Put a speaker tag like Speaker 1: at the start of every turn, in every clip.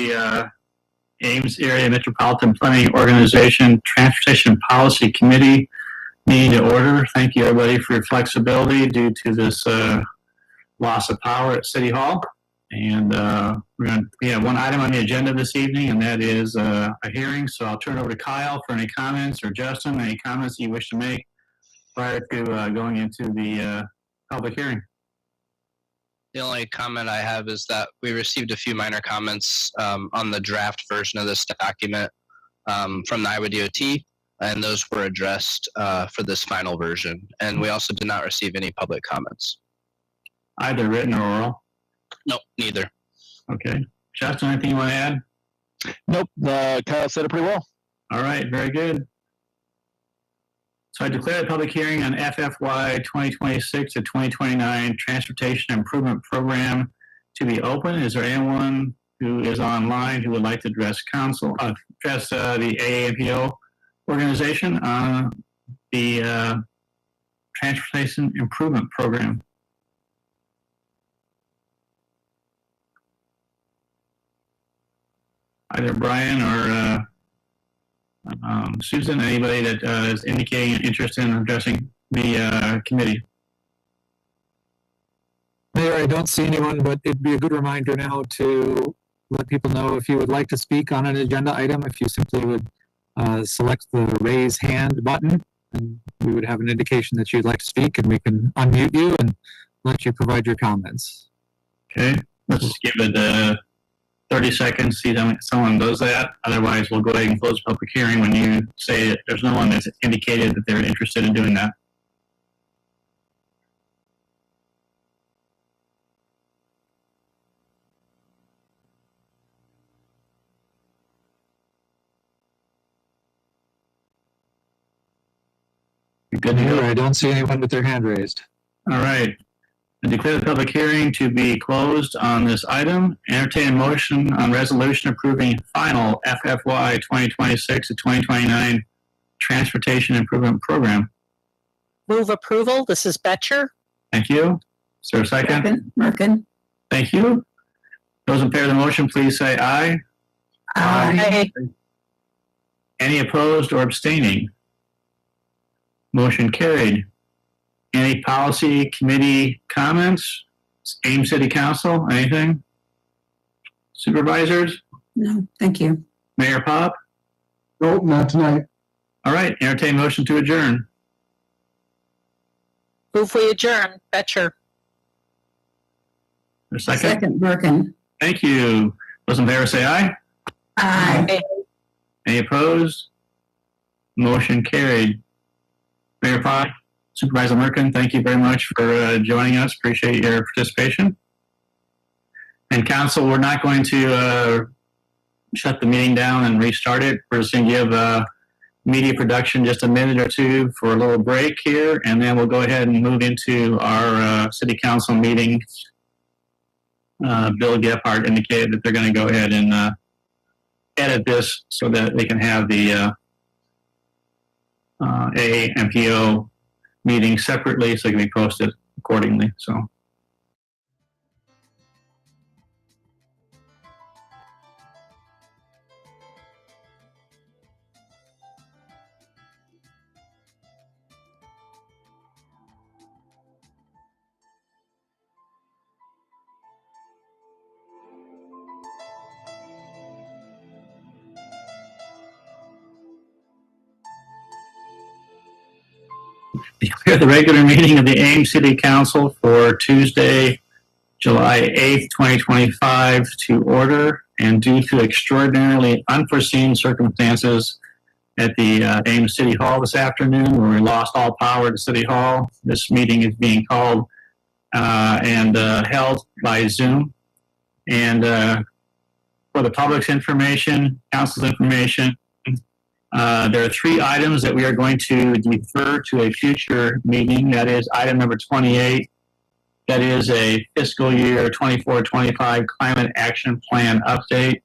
Speaker 1: the Ames Area Metropolitan Planning Organization Transportation Policy Committee meeting to order. Thank you, everybody, for your flexibility due to this loss of power at City Hall. And we have one item on the agenda this evening, and that is a hearing. So I'll turn it over to Kyle for any comments, or Justin, any comments you wish to make prior to going into the public hearing.
Speaker 2: The only comment I have is that we received a few minor comments on the draft version of this document from the Iowa DOT, and those were addressed for this final version. And we also did not receive any public comments.
Speaker 1: Either written or oral?
Speaker 2: Nope, neither.
Speaker 1: Okay. Justin, anything you want to add?
Speaker 3: Nope, Kyle said it pretty well.
Speaker 1: All right, very good. So I declare the public hearing on FFY 2026 to 2029 Transportation Improvement Program to be open. Is there anyone who is online who would like to address the AAMPO organization on the Transportation Improvement Program? Either Brian or Susan, anybody that is indicating an interest in addressing the committee?
Speaker 4: Mayor, I don't see anyone, but it'd be a good reminder now to let people know if you would like to speak on an agenda item, if you simply would select the raise hand button, and we would have an indication that you'd like to speak, and we can unmute you and let you provide your comments.
Speaker 1: Okay, let's just give it 30 seconds, see if someone does that. Otherwise, we'll go ahead and close the public hearing when you say that there's no one that's indicated that they're interested in doing that. You good to go?
Speaker 4: I don't see anyone with their hand raised.
Speaker 1: All right. I declare the public hearing to be closed on this item. Entertain a motion on resolution approving final FFY 2026 to 2029 Transportation Improvement Program.
Speaker 5: Move approval. This is Betcher.
Speaker 1: Thank you. Is there a second?
Speaker 5: Merkin.
Speaker 1: Thank you. Those in favor of the motion, please say aye.
Speaker 5: Aye.
Speaker 1: Any opposed or abstaining? Motion carried. Any policy committee comments? Ames City Council, anything? Supervisors?
Speaker 5: No, thank you.
Speaker 1: Mayor Pop?
Speaker 3: Nope, not tonight.
Speaker 1: All right, entertain motion to adjourn.
Speaker 5: Move we adjourn. Betcher.
Speaker 1: A second?
Speaker 5: Merkin.
Speaker 1: Thank you. Those in favor say aye.
Speaker 5: Aye.
Speaker 1: Any opposed? Motion carried. Mayor Pop, Supervisor Merkin, thank you very much for joining us. Appreciate your participation. And council, we're not going to shut the meeting down and restart it. We're just going to give media production just a minute or two for a little break here, and then we'll go ahead and move into our city council meeting. Bill Gephardt indicated that they're going to go ahead and edit this so that they can have the AAMPO meeting separately so it can be posted accordingly. So. Declare the regular meeting of the Ames City Council for Tuesday, July 8th, 2025 to order, and due to extraordinarily unforeseen circumstances at the Ames City Hall this afternoon, where we lost all power to City Hall, this meeting is being called and held by Zoom. And for the public's information, council's information, there are three items that we are going to defer to a future meeting. That is item number 28. That is a fiscal year 24-25 climate action plan update.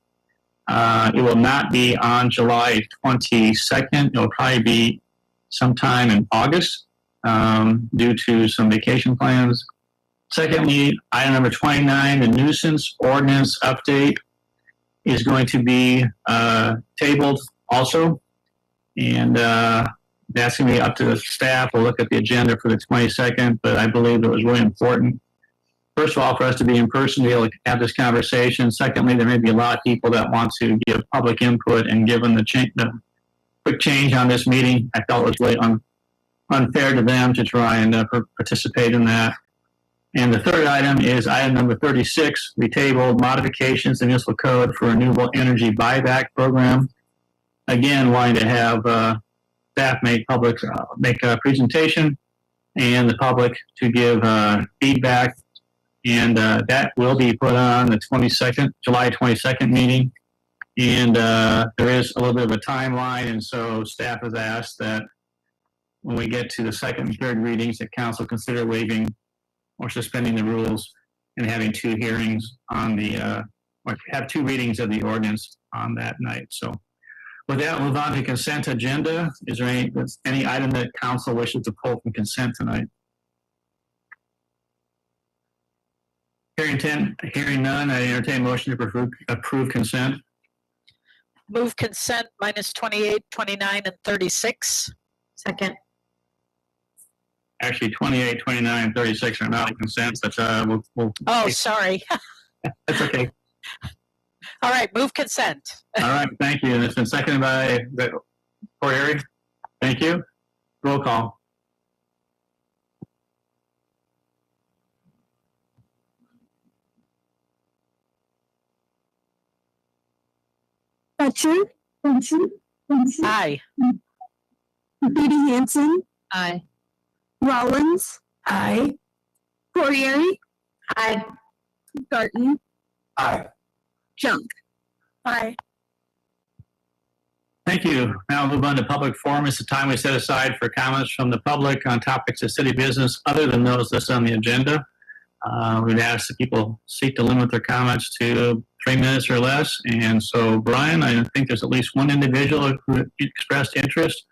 Speaker 1: It will not be on July 22nd. It will probably be sometime in August due to some vacation plans. Secondly, item number 29, the nuisance ordinance update. is going to be tabled also. And that's going to be up to the staff. We'll look at the agenda for the 22nd, but I believe it was really important. First of all, for us to be in person, to be able to have this conversation. Secondly, there may be a lot of people that want to give public input, and given the quick change on this meeting, I felt it was really unfair to them to try and participate in that. And the third item is item number 36, we tabled modifications in municipal code for renewable energy buyback program. Again, wanting to have staff make a presentation and the public to give feedback. And that will be put on the July 22nd meeting. And there is a little bit of a timeline. And so staff has asked that when we get to the second and third readings, that council consider waiving or suspending the rules and having two hearings on or have two readings of the ordinance on that night. So with that, we'll move on to consent agenda. Is there any item that council wishes to pull from consent tonight? Hearing none, I entertain a motion to approve consent.
Speaker 5: Move consent minus 28, 29, and 36. Second.
Speaker 1: Actually, 28, 29, and 36 are not consent, but we'll
Speaker 5: Oh, sorry.
Speaker 1: that's okay.
Speaker 5: All right, move consent.
Speaker 1: All right, thank you. And it's been seconded by Corey. Thank you. Roll call.
Speaker 6: Fletcher.
Speaker 5: Aye.
Speaker 6: Beatty Hansen.
Speaker 5: Aye.
Speaker 6: Rollins.
Speaker 5: Aye.
Speaker 6: Poirier.
Speaker 5: Aye.
Speaker 6: Garten.
Speaker 3: Aye.
Speaker 6: Junk.
Speaker 5: Aye.
Speaker 1: Thank you. Now we'll move on to public forum. It's the time we set aside for comments from the public on topics of city business other than those listed on the agenda. We'd ask that people seek to limit their comments to 3 minutes or less. And so, Brian, I think there's at least one individual who expressed interest.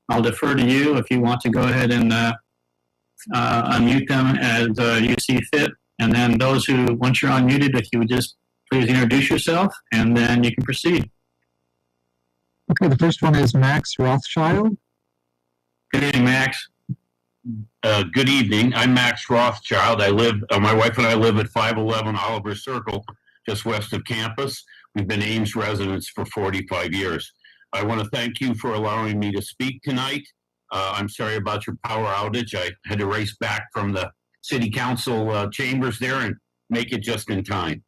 Speaker 1: I'll defer to you if you want to go ahead and unmute them as you see fit. And then those who, once you're unmuted, if you would just please introduce yourself, and then you can proceed.
Speaker 4: Okay, the first one is Max Rothschild.
Speaker 1: Good evening, Max.
Speaker 7: Good evening. I'm Max Rothschild. My wife and I live at 511 Oliver Circle, just west of campus. We've been Ames residents for 45 years. I want to thank you for allowing me to speak tonight. I'm sorry about your power outage. I had to race back from the city council chambers there and make it just in time.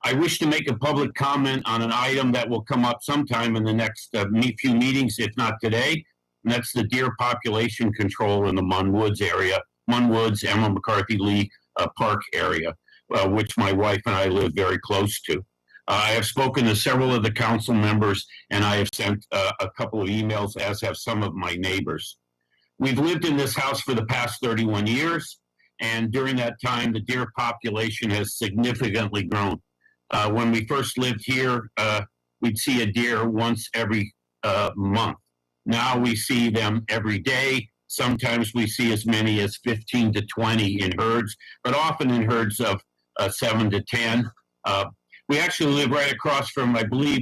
Speaker 7: I wish to make a public comment on an item that will come up sometime in the next few meetings, if not today. And that's the deer population control in the Munn Woods area, Munn Woods, Emma McCarthy Lee Park area, which my wife and I live very close to. I have spoken to several of the council members, and I have sent a couple of emails, as have some of my neighbors. We've lived in this house for the past 31 years, and during that time, the deer population has significantly grown. When we first lived here, we'd see a deer once every month. Now we see them every day. Sometimes we see as many as 15 to 20 in herds, but often in herds of 7 to 10. We actually live right across from, I believe,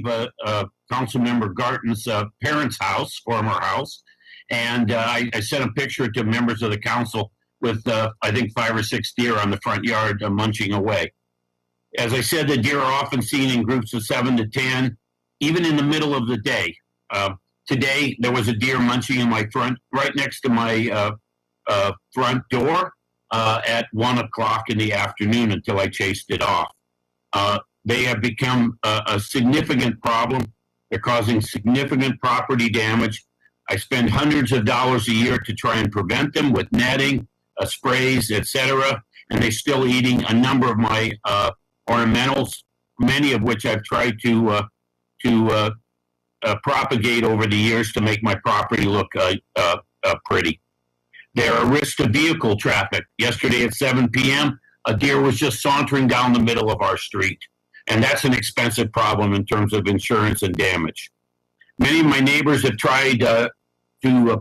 Speaker 7: Councilmember Garten's parents' house, former house. And I sent a picture to members of the council with, I think, 5 or 6 deer on the front yard munching away. As I said, the deer are often seen in groups of 7 to 10, even in the middle of the day. Today, there was a deer munching in my front, right next to my front door at 1 o'clock in the afternoon until I chased it off. They have become a significant problem. They're causing significant property damage. I spend hundreds of dollars a year to try and prevent them with netting, sprays, etc. And they're still eating a number of my ornamentals, many of which I've tried to propagate over the years to make my property look pretty. There are risks to vehicle traffic. Yesterday at 7 p.m., a deer was just sauntering down the middle of our street. And that's an expensive problem in terms of insurance and damage. Many of my neighbors have tried to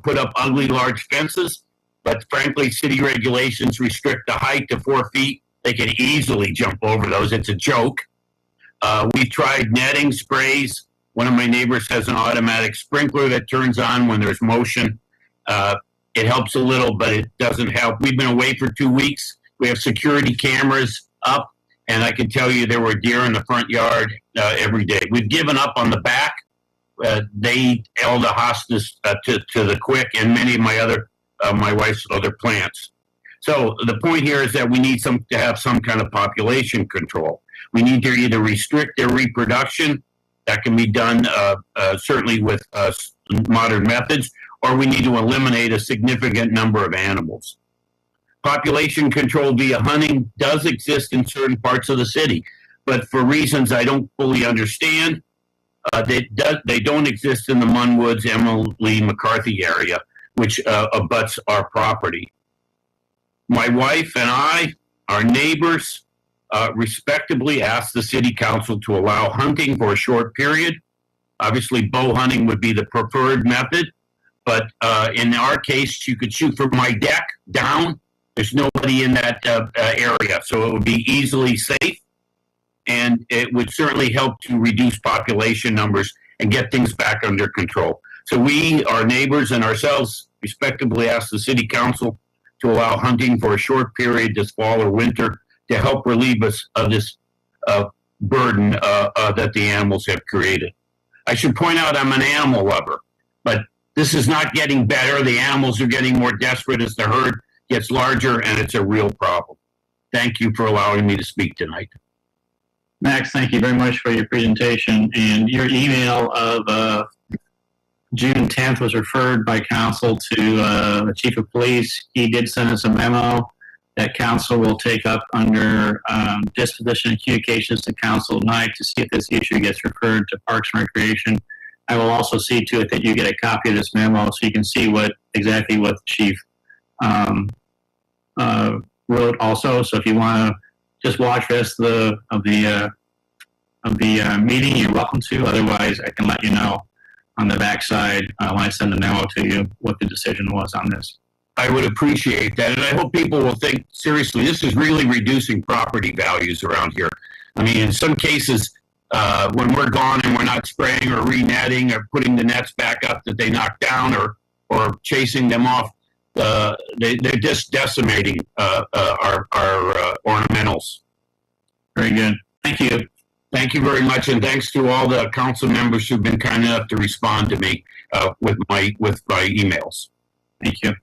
Speaker 7: put up ugly large fences, but frankly, city regulations restrict the height to 4 feet. They can easily jump over those. It's a joke. We've tried netting sprays. One of my neighbors has an automatic sprinkler that turns on when there's motion. It helps a little, but it doesn't help. We've been away for 2 weeks. We have security cameras up, and I can tell you there were deer in the front yard every day. We've given up on the back. They held a hostage to the quick and many of my wife's other plants. So the point here is that we need to have some kind of population control. We need to either restrict their reproduction, that can be done certainly with modern methods, or we need to eliminate a significant number of animals. Population control via hunting does exist in certain parts of the city, but for reasons I don't fully understand, they don't exist in the Munwoods, Emily McCarthy area, which abuts our property. My wife and I, our neighbors, respectably asked the city council to allow hunting for a short period. Obviously, bow hunting would be the preferred method, but in our case, you could shoot from my deck down. There's nobody in that area, so it would be easily safe, and it would certainly help to reduce population numbers and get things back under control. So we, our neighbors, and ourselves respectively ask the city council to allow hunting for a short period this fall or winter to help relieve us of this burden that the animals have created. I should point out I'm an animal lover, but this is not getting better. The animals are getting more desperate as the herd gets larger, and it's a real problem. Thank you for allowing me to speak tonight.
Speaker 1: Max, thank you very much for your presentation. And your email of June 10th was referred by council to the chief of police. He did send us a memo that council will take up under disposition and communications to council tonight to see if this issue gets referred to Parks and Recreation. I will also see to it that you get a copy of this memo so you can see exactly what the chief wrote also. So if you want to just watch the rest of the meeting, you're welcome to. Otherwise, I can let you know on the backside when I send the memo to you what the decision was on this.
Speaker 7: I would appreciate that, and I hope people will think seriously. This is really reducing property values around here. I mean, in some cases, when we're gone and we're not spraying or re-netting or putting the nets back up that they knocked down or chasing them off, they're just decimating our ornamentals.
Speaker 1: Very good. Thank you.
Speaker 7: Thank you very much, and thanks to all the council members who've been kind enough to respond to me with my emails.
Speaker 1: Thank you.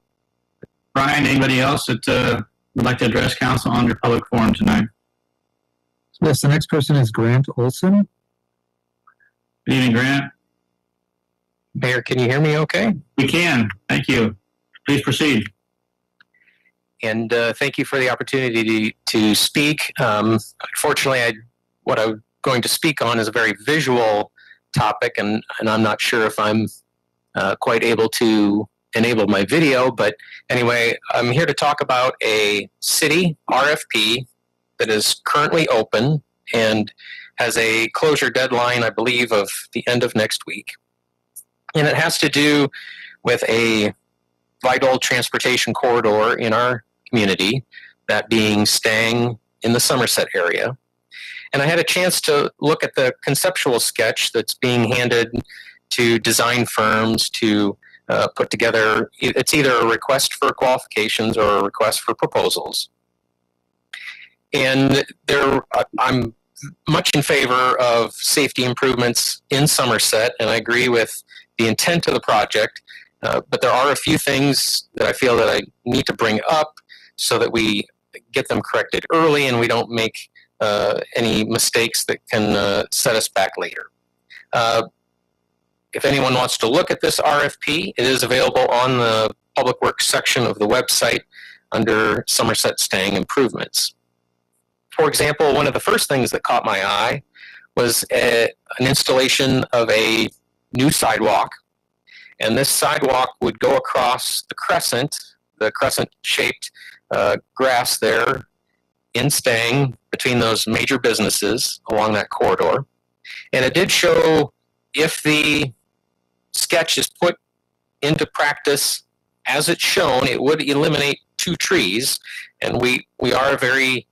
Speaker 1: Brian, anybody else that would like to address council under public forum tonight?
Speaker 4: Yes, the next person is Grant Olson.
Speaker 1: Good evening, Grant.
Speaker 8: Mayor, can you hear me okay?
Speaker 1: We can. Thank you. Please proceed.
Speaker 8: And thank you for the opportunity to speak. Unfortunately, what I'm going to speak on is a very visual topic, and I'm not sure if I'm quite able to enable my video. But anyway, I'm here to talk about a city RFP that is currently open and has a closure deadline, I believe, of the end of next week. And it has to do with a vital transportation corridor in our community, that being staying in the Somerset area. And I had a chance to look at the conceptual sketch that's being handed to design firms to put together. It's either a request for qualifications or a request for proposals. And I'm much in favor of safety improvements in Somerset, and I agree with the intent of the project. But there are a few things that I feel that I need to bring up so that we get them corrected early and we don't make any mistakes that can set us back later. If anyone wants to look at this RFP, it is available on the Public Works section of the website under Somerset Staying Improvements. For example, one of the first things that caught my eye was an installation of a new sidewalk. And this sidewalk would go across the crescent-shaped grass there in Staying between those major businesses along that corridor. And it did show, if the sketch is put into practice as it's shown, it would eliminate 2 trees. And we are a very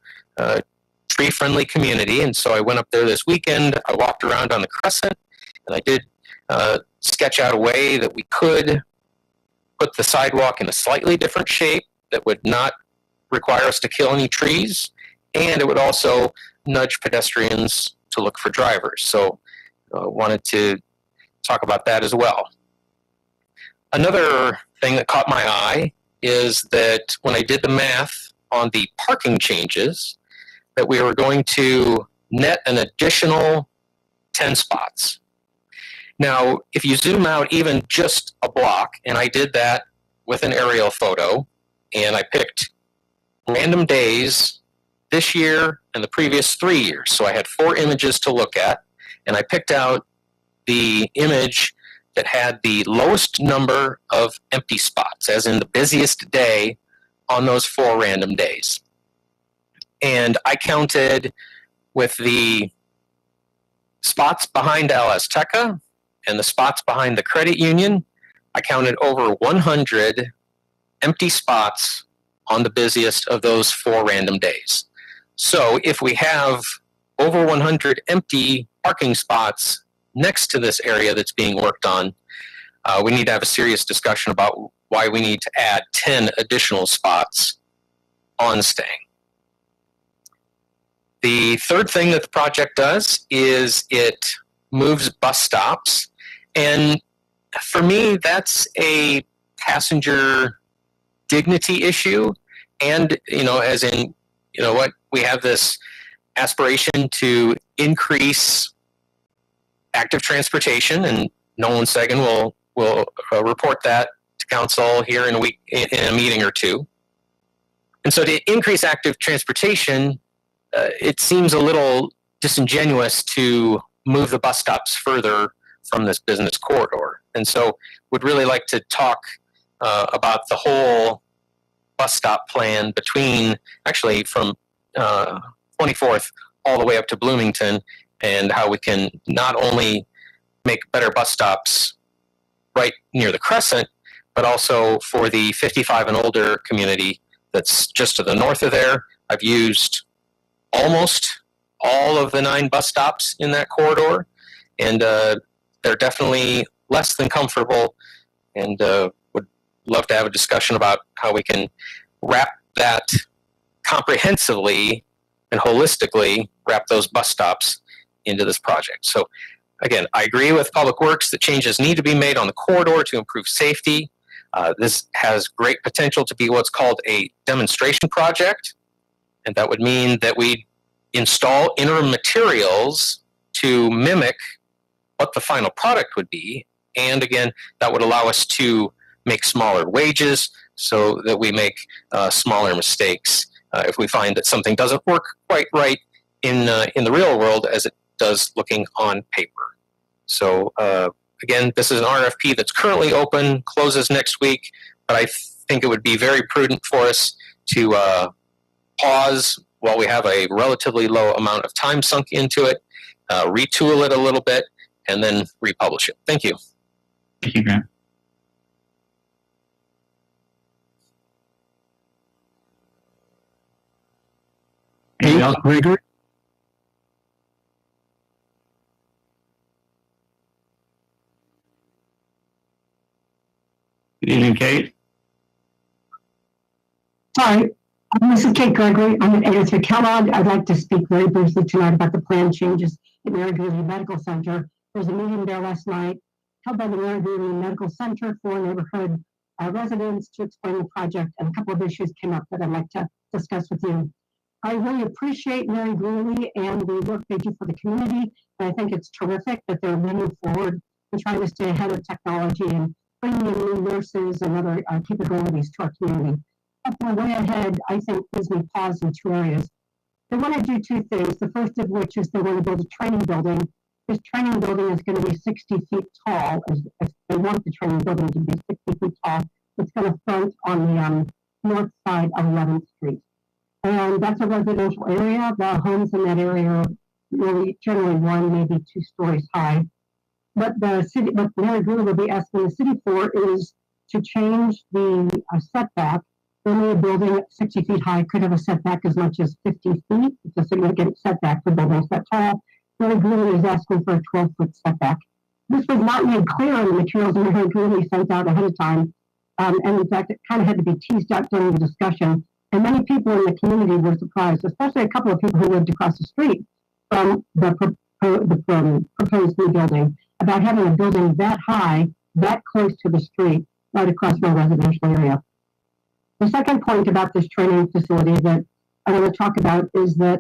Speaker 8: tree-friendly community. And so I went up there this weekend. I walked around on the Crescent, and I did sketch out a way that we could put the sidewalk in a slightly different shape that would not require us to kill any trees, and it would also nudge pedestrians to look for drivers. So wanted to talk about that as well. Another thing that caught my eye is that when I did the math on the parking changes, that we were going to net an additional 10 spots. Now, if you zoom out even just a block, and I did that with an aerial photo, and I picked random days this year and the previous 3 years. So I had 4 images to look at, and I picked out the image that had the lowest number of empty spots, as in the busiest day on those 4 random days. And I counted with the spots behind El Azteca and the spots behind the credit union, I counted over 100 empty spots on the busiest of those 4 random days. So if we have over 100 empty parking spots next to this area that's being worked on, we need to have a serious discussion about why we need to add 10 additional spots on staying. The third thing that the project does is it moves bus stops. And for me, that's a passenger dignity issue. And, as in, what we have this aspiration to increase active transportation, and Nolan Sagan will report that to council here in a meeting or two. And so to increase active transportation, it seems a little disingenuous to move the bus stops further from this business corridor. And so would really like to talk about the whole bus stop plan actually from 24th all the way up to Bloomington, and how we can not only make better bus stops right near the Crescent, but also for the 55 and older community that's just to the north of there. I've used almost all of the 9 bus stops in that corridor, and they're definitely less than comfortable, and would love to have a discussion about how we can wrap that comprehensively and holistically, wrap those bus stops into this project. So again, I agree with Public Works that changes need to be made on the corridor to improve safety. This has great potential to be what's called a demonstration project, and that would mean that we install interim materials to mimic what the final product would be. And again, that would allow us to make smaller wages so that we make smaller mistakes if we find that something doesn't work quite right in the real world as it does looking on paper. So again, this is an RFP that's currently open, closes next week, but I think it would be very prudent for us to pause while we have a relatively low amount of time sunk into it, retool it a little bit, and then republish it. Thank you.
Speaker 1: Thank you, Grant. Anything else, Gregory? Good evening, Kate.
Speaker 5: Hi, this is Kate Gregory. I'm an editor at Kellogg. I'd like to speak very briefly tonight about the plan changes at Mary-Greeley Medical Center. There was a meeting there last night held by the Mary-Greeley Medical Center for neighborhood residents to explain the project, and a couple of issues came up that I'd like to discuss with you. I really appreciate Mary-Greeley and the work they do for the community. And I think it's terrific that they're moving forward and trying to stay ahead of technology and bringing in new nurses and other capabilities to our community. But the way ahead, I think, gives me pause in 2 areas. They want to do 2 things. The first of which is they want to build a training building. This training building is going to be 60 feet tall. If they want the training building to be 60 feet tall, it's going to front on the north side of 11th Street. And that's a residential area. The homes in that area are really generally 1, maybe 2 stories high. What Mary-Greeley will be asking the city for is to change the setback only a building 60 feet high could have a setback as much as 50 feet. It's a significant setback for buildings that tall. Mary Greeley is asking for a 12-foot setback. This was not made clear in the materials Mary Greeley sent out ahead of time. And in fact, it kind of had to be teased out during the discussion. And many people in the community were surprised, especially a couple of people who lived across the street from the proposed new building, about having a building that high, that close to the street, right across from a residential area. The second point about this training facility that I want to talk about is that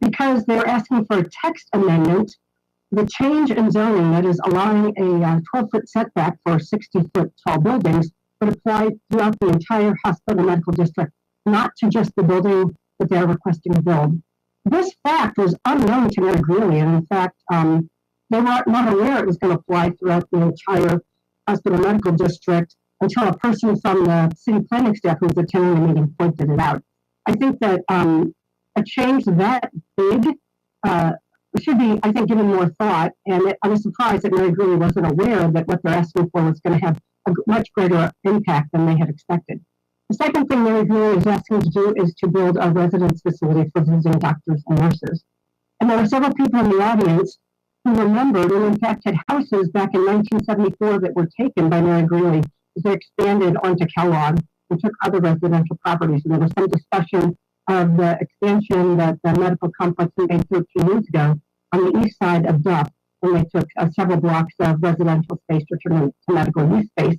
Speaker 5: because they're asking for a text amendment, the change in zoning that is allowing a 12-foot setback for 60-foot tall buildings would apply throughout the entire hospital medical district, not to just the building that they're requesting to build. This fact was unknown to Mary Greeley, and in fact, they were not aware it was going to apply throughout the entire hospital medical district until a person from the city planning staff who was attending the meeting pointed it out. I think that a change that big should be, I think, given more thought, and I was surprised that Mary Greeley wasn't aware that what they're asking for was going to have a much greater impact than they had expected. The second thing Mary Greeley is asking to do is to build a residence facility for visiting doctors and nurses. And there are several people in the audience who remembered and in fact had houses back in 1974 that were taken by Mary Greeley as they expanded onto Kellogg and took other residential properties. And there was some discussion of the expansion that the medical complex made 13 years ago on the east side of Duff, when they took several blocks of residential space to turn into medical use space.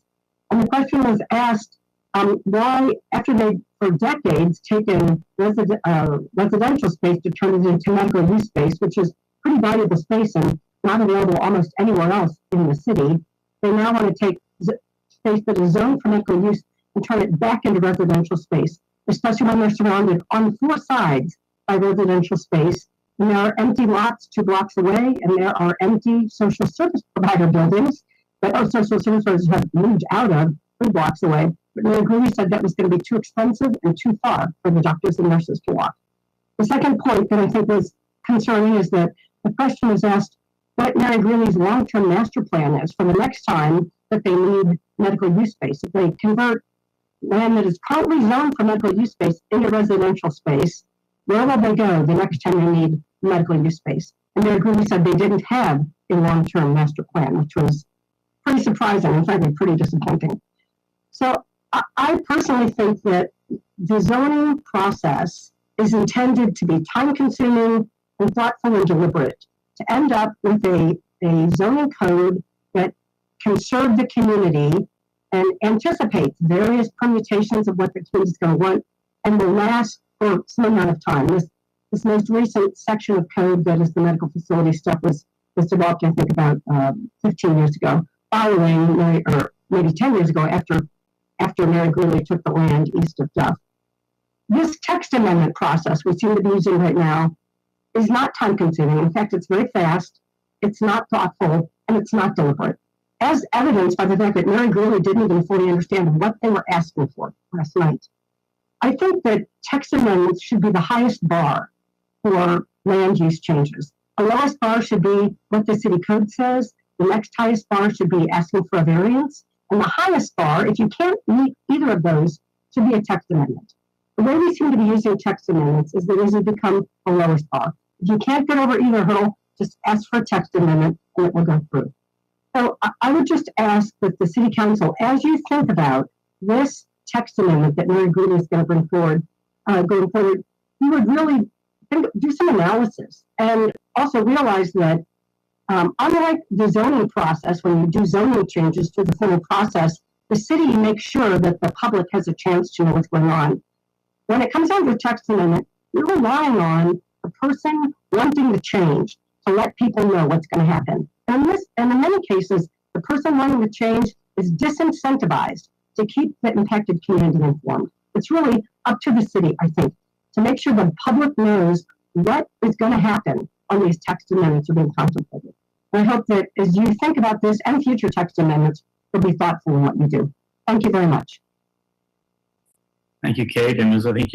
Speaker 5: And the question was asked, why, after they, for decades, taken residential space to turn it into medical use space, which is pretty valuable space and not available almost anywhere else in the city, they now want to take space that is zoned for medical use and turn it back into residential space, especially when they're surrounded on 4 sides by residential space. And there are empty lots 2 blocks away, and there are empty social service provider buildings that our social services have moved out of 3 blocks away. But Mary Greeley said that was going to be too expensive and too far for the doctors and nurses to walk. The second point that I think was concerning is that the question was asked what Mary Greeley's long-term master plan is for the next time that they need medical use space. If they convert land that is currently zoned for medical use space into residential space, where will they go the next time they need medical use space? And Mary Greeley said they didn't have a long-term master plan, which was pretty surprising and frankly pretty disappointing. So I personally think that the zoning process is intended to be time-consuming and thoughtful and deliberate, to end up with a zoning code that can serve the community and anticipates various permutations of what the community is going to want and will last for some amount of time. This most recent section of code that is the medical facility stuff was developed, I think, about 15 years ago, following, or maybe 10 years ago after Mary Greeley took the land east of Duff. This text amendment process we seem to be using right now is not time-consuming. In fact, it's very fast, it's not thoughtful, and it's not deliberate, as evidenced by the fact that Mary Greeley didn't even fully understand what they were asking for last night. I think that text amendments should be the highest bar for land use changes. The lowest bar should be what the city code says. The next highest bar should be asking for a variance. And the highest bar, if you can't meet either of those, should be a text amendment. The way we seem to be using text amendments is that it has become the lowest bar. If you can't get over either hurdle, just ask for a text amendment and it will go through. So I would just ask that the city council, as you think about this text amendment that Mary Greeley is going to bring forward, going forward, you would really do some analysis and also realize that unlike the zoning process, when you do zoning changes to the formal process, the city makes sure that the public has a chance to know what's going on. When it comes down to a text amendment, you're relying on the person wanting the change to let people know what's going to happen. And in many cases, the person wanting the change is disincentivized to keep the impacted community informed. It's really up to the city, I think, to make sure the public knows what is going to happen on these text amendments are being contemplated. And I hope that as you think about this and future text amendments, you'll be thoughtful in what you do. Thank you very much.
Speaker 1: Thank you, Kate. And as I think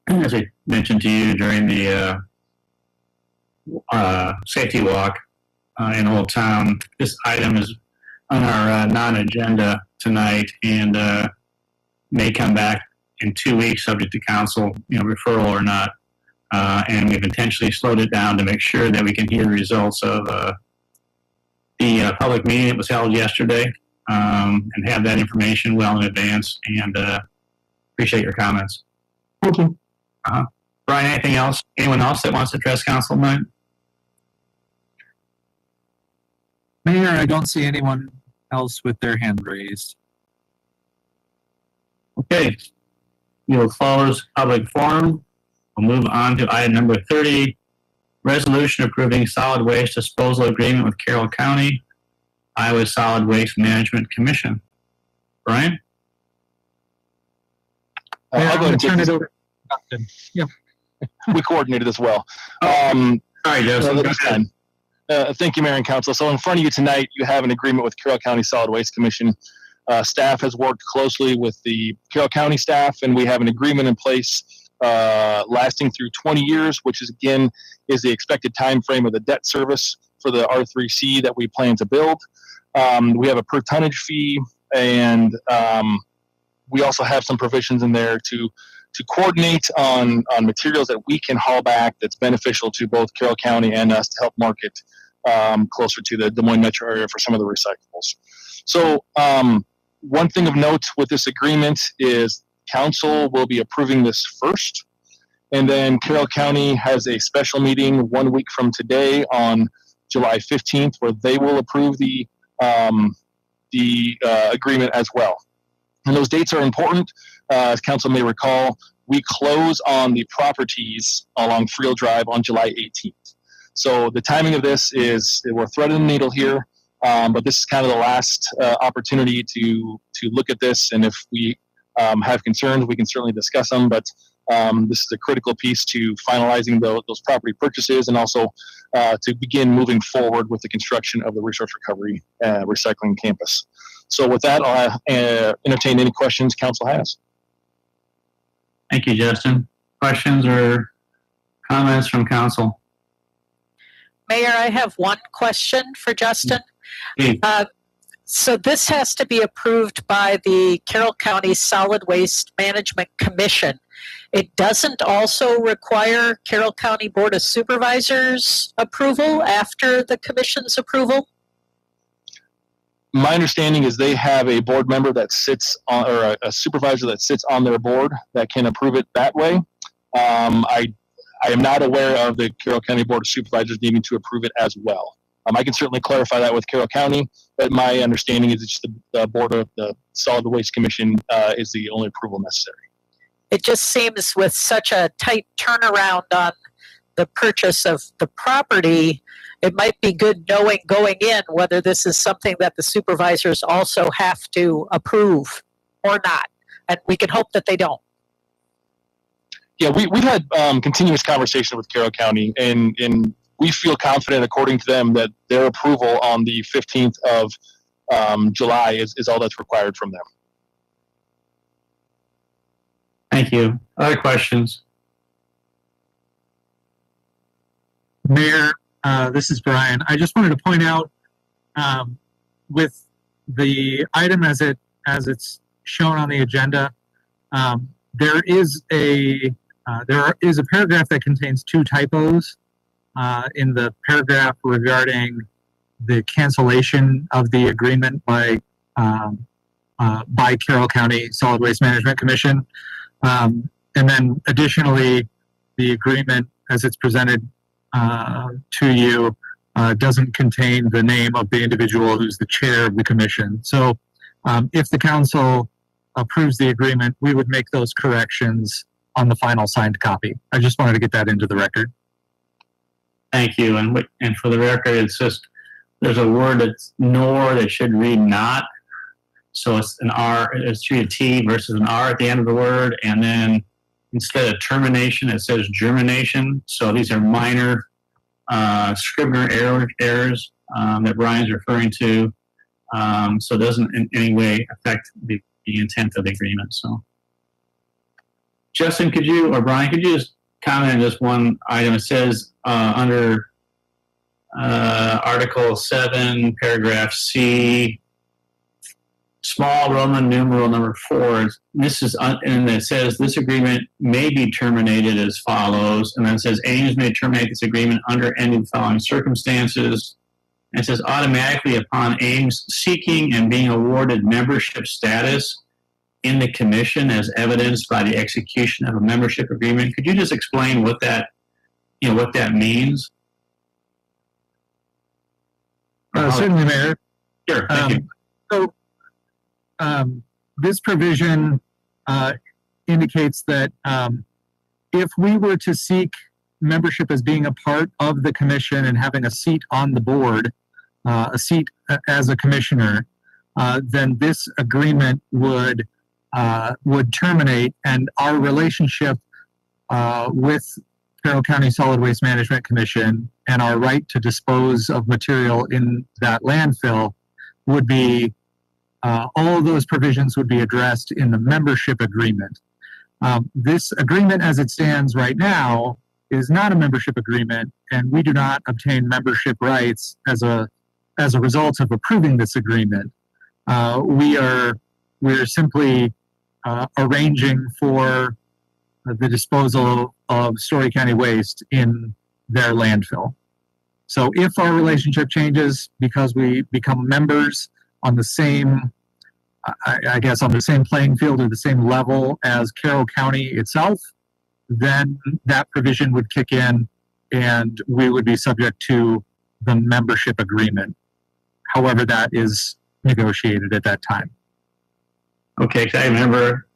Speaker 1: as I mentioned to you during the safety walk in Old Town, this item is on our non-agenda tonight, and may come back in 2 weeks, subject to council, referral or not. And we've intentionally slowed it down to make sure that we can hear the results of the public meeting that was held yesterday, and have that information well in advance. And appreciate your comments.
Speaker 5: Thank you.
Speaker 1: Brian, anything else? Anyone else that wants to address council tonight?
Speaker 4: Mayor, I don't see anyone else with their hand raised.
Speaker 1: Okay. We will close public forum. We'll move on to item number 30, resolution approving solid waste disposal agreement with Carroll County, Iowa Solid Waste Management Commission. Brian?
Speaker 4: Mayor,
Speaker 3: I'll
Speaker 4: I'm
Speaker 3: go
Speaker 4: going
Speaker 3: ahead
Speaker 4: to
Speaker 3: and
Speaker 4: turn
Speaker 3: take
Speaker 4: it over. Yeah.
Speaker 3: We coordinated as well.
Speaker 1: Sorry, Justin.
Speaker 3: No,
Speaker 1: Go
Speaker 3: that's
Speaker 1: ahead.
Speaker 3: fine. Thank you, Mayor and Council. So in front of you tonight, you have an agreement with Carroll County Solid Waste Commission. Staff has worked closely with the Carroll County staff, and we have an agreement in place lasting through 20 years, which is again is the expected time frame of the debt service for the R3C that we plan to build. We have a per tonnage fee, and we also have some provisions in there to coordinate on materials that we can haul back that's beneficial to both Carroll County and us to help market closer to the Des Moines metro area for some of the recyclables. So one thing of note with this agreement is council will be approving this first, and then Carroll County has a special meeting 1 week from today on July 15th where they will approve the agreement as well. And those dates are important. As council may recall, we close on the properties along Friel Drive on July 18th. So the timing of this is, we're threading the needle here, but this is kind of the last opportunity to look at this. And if we have concerns, we can certainly discuss them. But this is a critical piece to finalizing those property purchases, and also to begin moving forward with the construction of the resource recovery recycling campus. So with that, I'll entertain any questions council has.
Speaker 1: Thank you, Justin. Questions or comments from council?
Speaker 9: Mayor, I have one question for Justin.
Speaker 1: Please.
Speaker 9: So this has to be approved by the Carroll County Solid Waste Management Commission. It doesn't also require Carroll County Board of Supervisors approval after the commission's approval?
Speaker 3: My understanding is they have a board member that sits on, or a supervisor that sits on their board that can approve it that way. I am not aware of the Carroll County Board of Supervisors needing to approve it as well. I can certainly clarify that with Carroll County, but my understanding is it's the board of the Solid Waste Commission is the only approval necessary.
Speaker 9: It just seems with such a tight turnaround on the purchase of the property, it might be good knowing going in whether this is something that the supervisors also have to approve or not. And we can hope that they don't.
Speaker 3: Yeah, we've had continuous conversation with Carroll County, and we feel confident, according to them, that their approval on the 15th of July is all that's required from them.
Speaker 1: Thank you. Other questions?
Speaker 4: Mayor, this is Brian. I just wanted to point out with the item as it's shown on the agenda, there is a paragraph that contains two typos in the paragraph regarding the cancellation of the agreement by Carroll County Solid Waste Management Commission. And then additionally, the agreement as it's presented to you doesn't contain the name of the individual who's the chair of the commission. So if the council approves the agreement, we would make those corrections on the final signed copy. I just wanted to get that into the record.
Speaker 1: Thank you. And for the record, it's just, there's a word that's nor that should read not. So it's an R, it should be a T versus an R at the end of the word. And then instead of termination, it says germination. So these are minor Scrivener errors that Brian's referring to. So it doesn't in any way affect the intent of the agreement. So Justin, Brian, could you just comment on just one item? It says under Article 7, paragraph C, small Roman numeral number 4. This is, and it says this agreement may be terminated as follows. And then it says Ames may terminate this agreement under any of the following circumstances. And it says automatically upon Ames seeking and being awarded membership status in the commission as evidenced by the execution of a membership agreement. Could you just explain what that, what that means?
Speaker 4: Certainly, Mayor.
Speaker 1: Sure, thank you.
Speaker 4: So, this provision indicates that if we were to seek membership as being a part of the commission and having a seat on the board, a seat as a commissioner, then this agreement would terminate, and our relationship with Carroll County Solid Waste Management Commission and our right to dispose of material in that landfill would be, all of those provisions would be addressed in the membership agreement. This agreement as it stands right now is not a membership agreement, and we do not obtain membership rights as a result of approving this agreement. We're simply arranging for the disposal of Story County waste in their landfill. So if our relationship changes because we become members on the same, I guess, on the same playing field or the same level as Carroll County itself, then that provision would kick in and we would be subject to the membership agreement, however that is negotiated at that time.
Speaker 1: Okay, 'cause I remember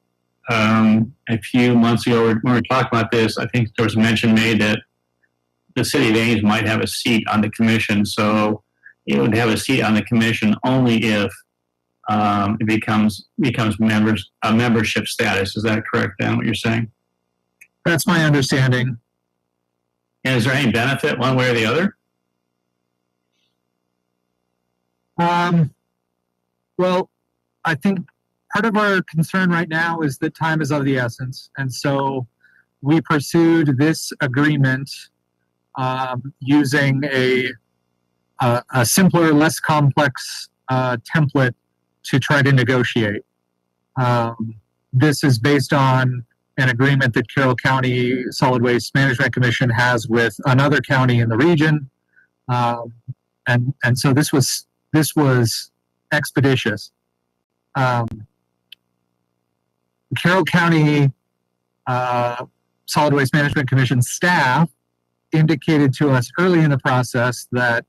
Speaker 1: a few months ago when we were talking about this, I think there was mention made that the city of Ames might have a seat on the commission. So it would have a seat on the commission only if it becomes a membership status. Is that correct, Dan, what you're saying?
Speaker 4: That's my understanding.
Speaker 1: And is there any benefit one way or the other?
Speaker 4: Well, I think part of our concern right now is that time is of the essence. And so we pursued this agreement using a simpler, less complex template to try to negotiate. This is based on an agreement that Carroll County Solid Waste Management Commission has with another county in the region. And so this was expeditious. Carroll County Solid Waste Management Commission staff indicated to us early in the process that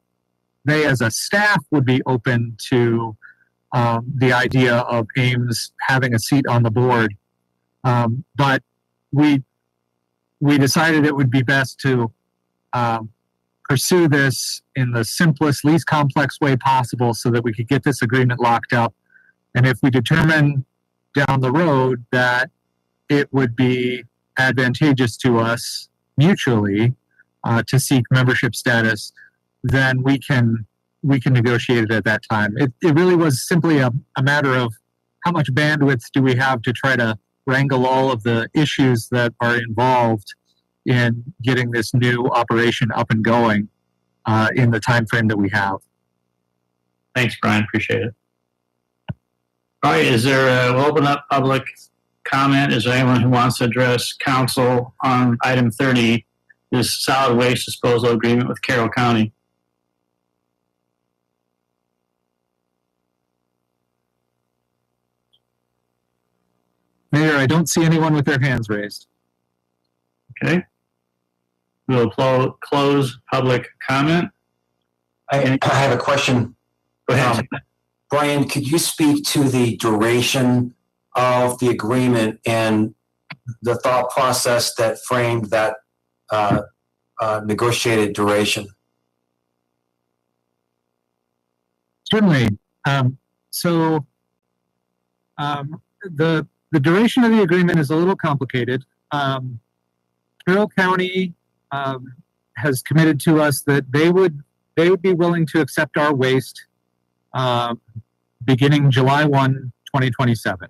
Speaker 4: they as a staff would be open to the idea of Ames having a seat on the board. But we decided it would be best to pursue this in the simplest, least complex way possible so that we could get this agreement locked up. And if we determine down the road that it would be advantageous to us mutually to seek membership status, then we can negotiate it at that time. It really was simply a matter of how much bandwidth do we have to try to wrangle all of the issues that are involved in getting this new operation up and going in the time frame that we have.
Speaker 1: Thanks, Brian. Appreciate it. All right, we'll open up public comment. Is there anyone who wants to address council on item 30, this solid waste disposal agreement with Carroll County?
Speaker 4: Mayor, I don't see anyone with their hands raised.
Speaker 1: Okay. We'll close public comment.
Speaker 10: I have a question.
Speaker 1: Go ahead.
Speaker 10: Brian, could you speak to the duration of the agreement and the thought process that framed that negotiated duration?
Speaker 4: Certainly. The duration of the agreement is a little complicated. Carroll County has committed to us that they would be willing to accept our waste beginning July 1, 2027.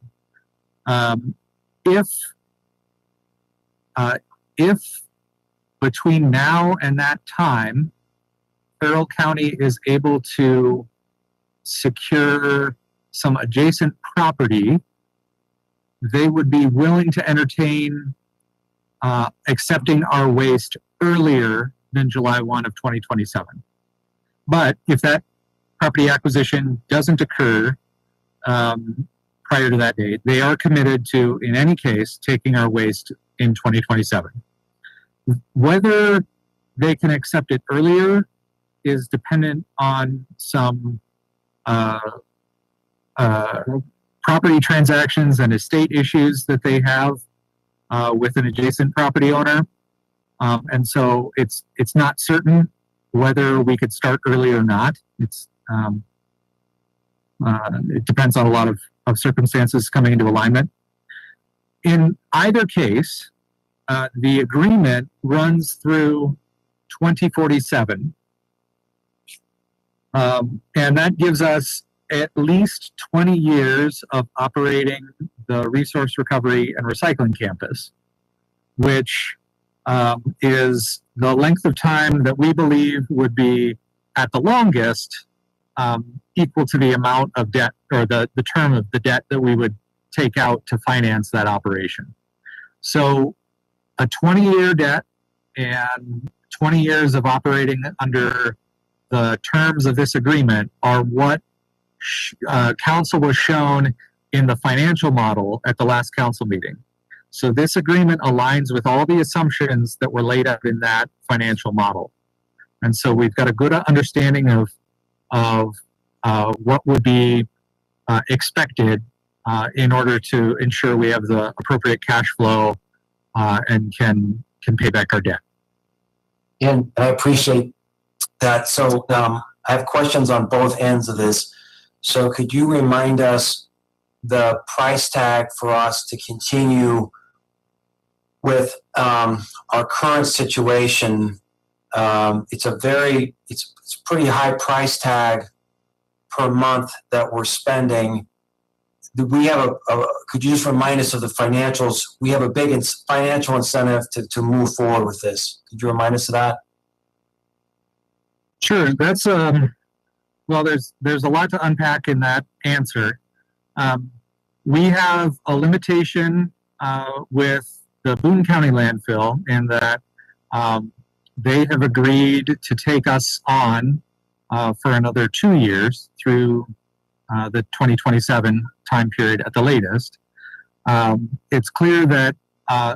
Speaker 4: If between now and that time, Carroll County is able to secure some adjacent property, they would be willing to entertain accepting our waste earlier than July 1 of 2027. But if that property acquisition doesn't occur prior to that date, they are committed to, in any case, taking our waste in 2027. Whether they can accept it earlier is dependent on some property transactions and estate issues that they have with an adjacent property owner. And so it's not certain whether we could start early or not. It depends on a lot of circumstances coming into alignment. In either case, the agreement runs through 2047. And that gives us at least 20 years of operating the resource recovery and recycling campus, which is the length of time that we believe would be at the longest equal to the amount of debt or the term of the debt that we would take out to finance that operation. So a 20-year debt and 20 years of operating under the terms of this agreement are what council was shown in the financial model at the last council meeting. So this agreement aligns with all the assumptions that were laid out in that financial model. And so we've got a good understanding of what would be expected in order to ensure we have the appropriate cash flow and can pay back our debt.
Speaker 10: And I appreciate that. So I have questions on both ends of this. So could you remind us the price tag for us to continue with our current situation? It's pretty high price tag per month that we're spending. We have could you just remind us of the financials? We have a big financial incentive to move forward with this. Could you remind us of that?
Speaker 4: Sure. That's well, there's a lot to unpack in that answer. We have a limitation with the Boone County landfill in that they have agreed to take us on for another 2 years through the 2027 time period at the latest. It's clear that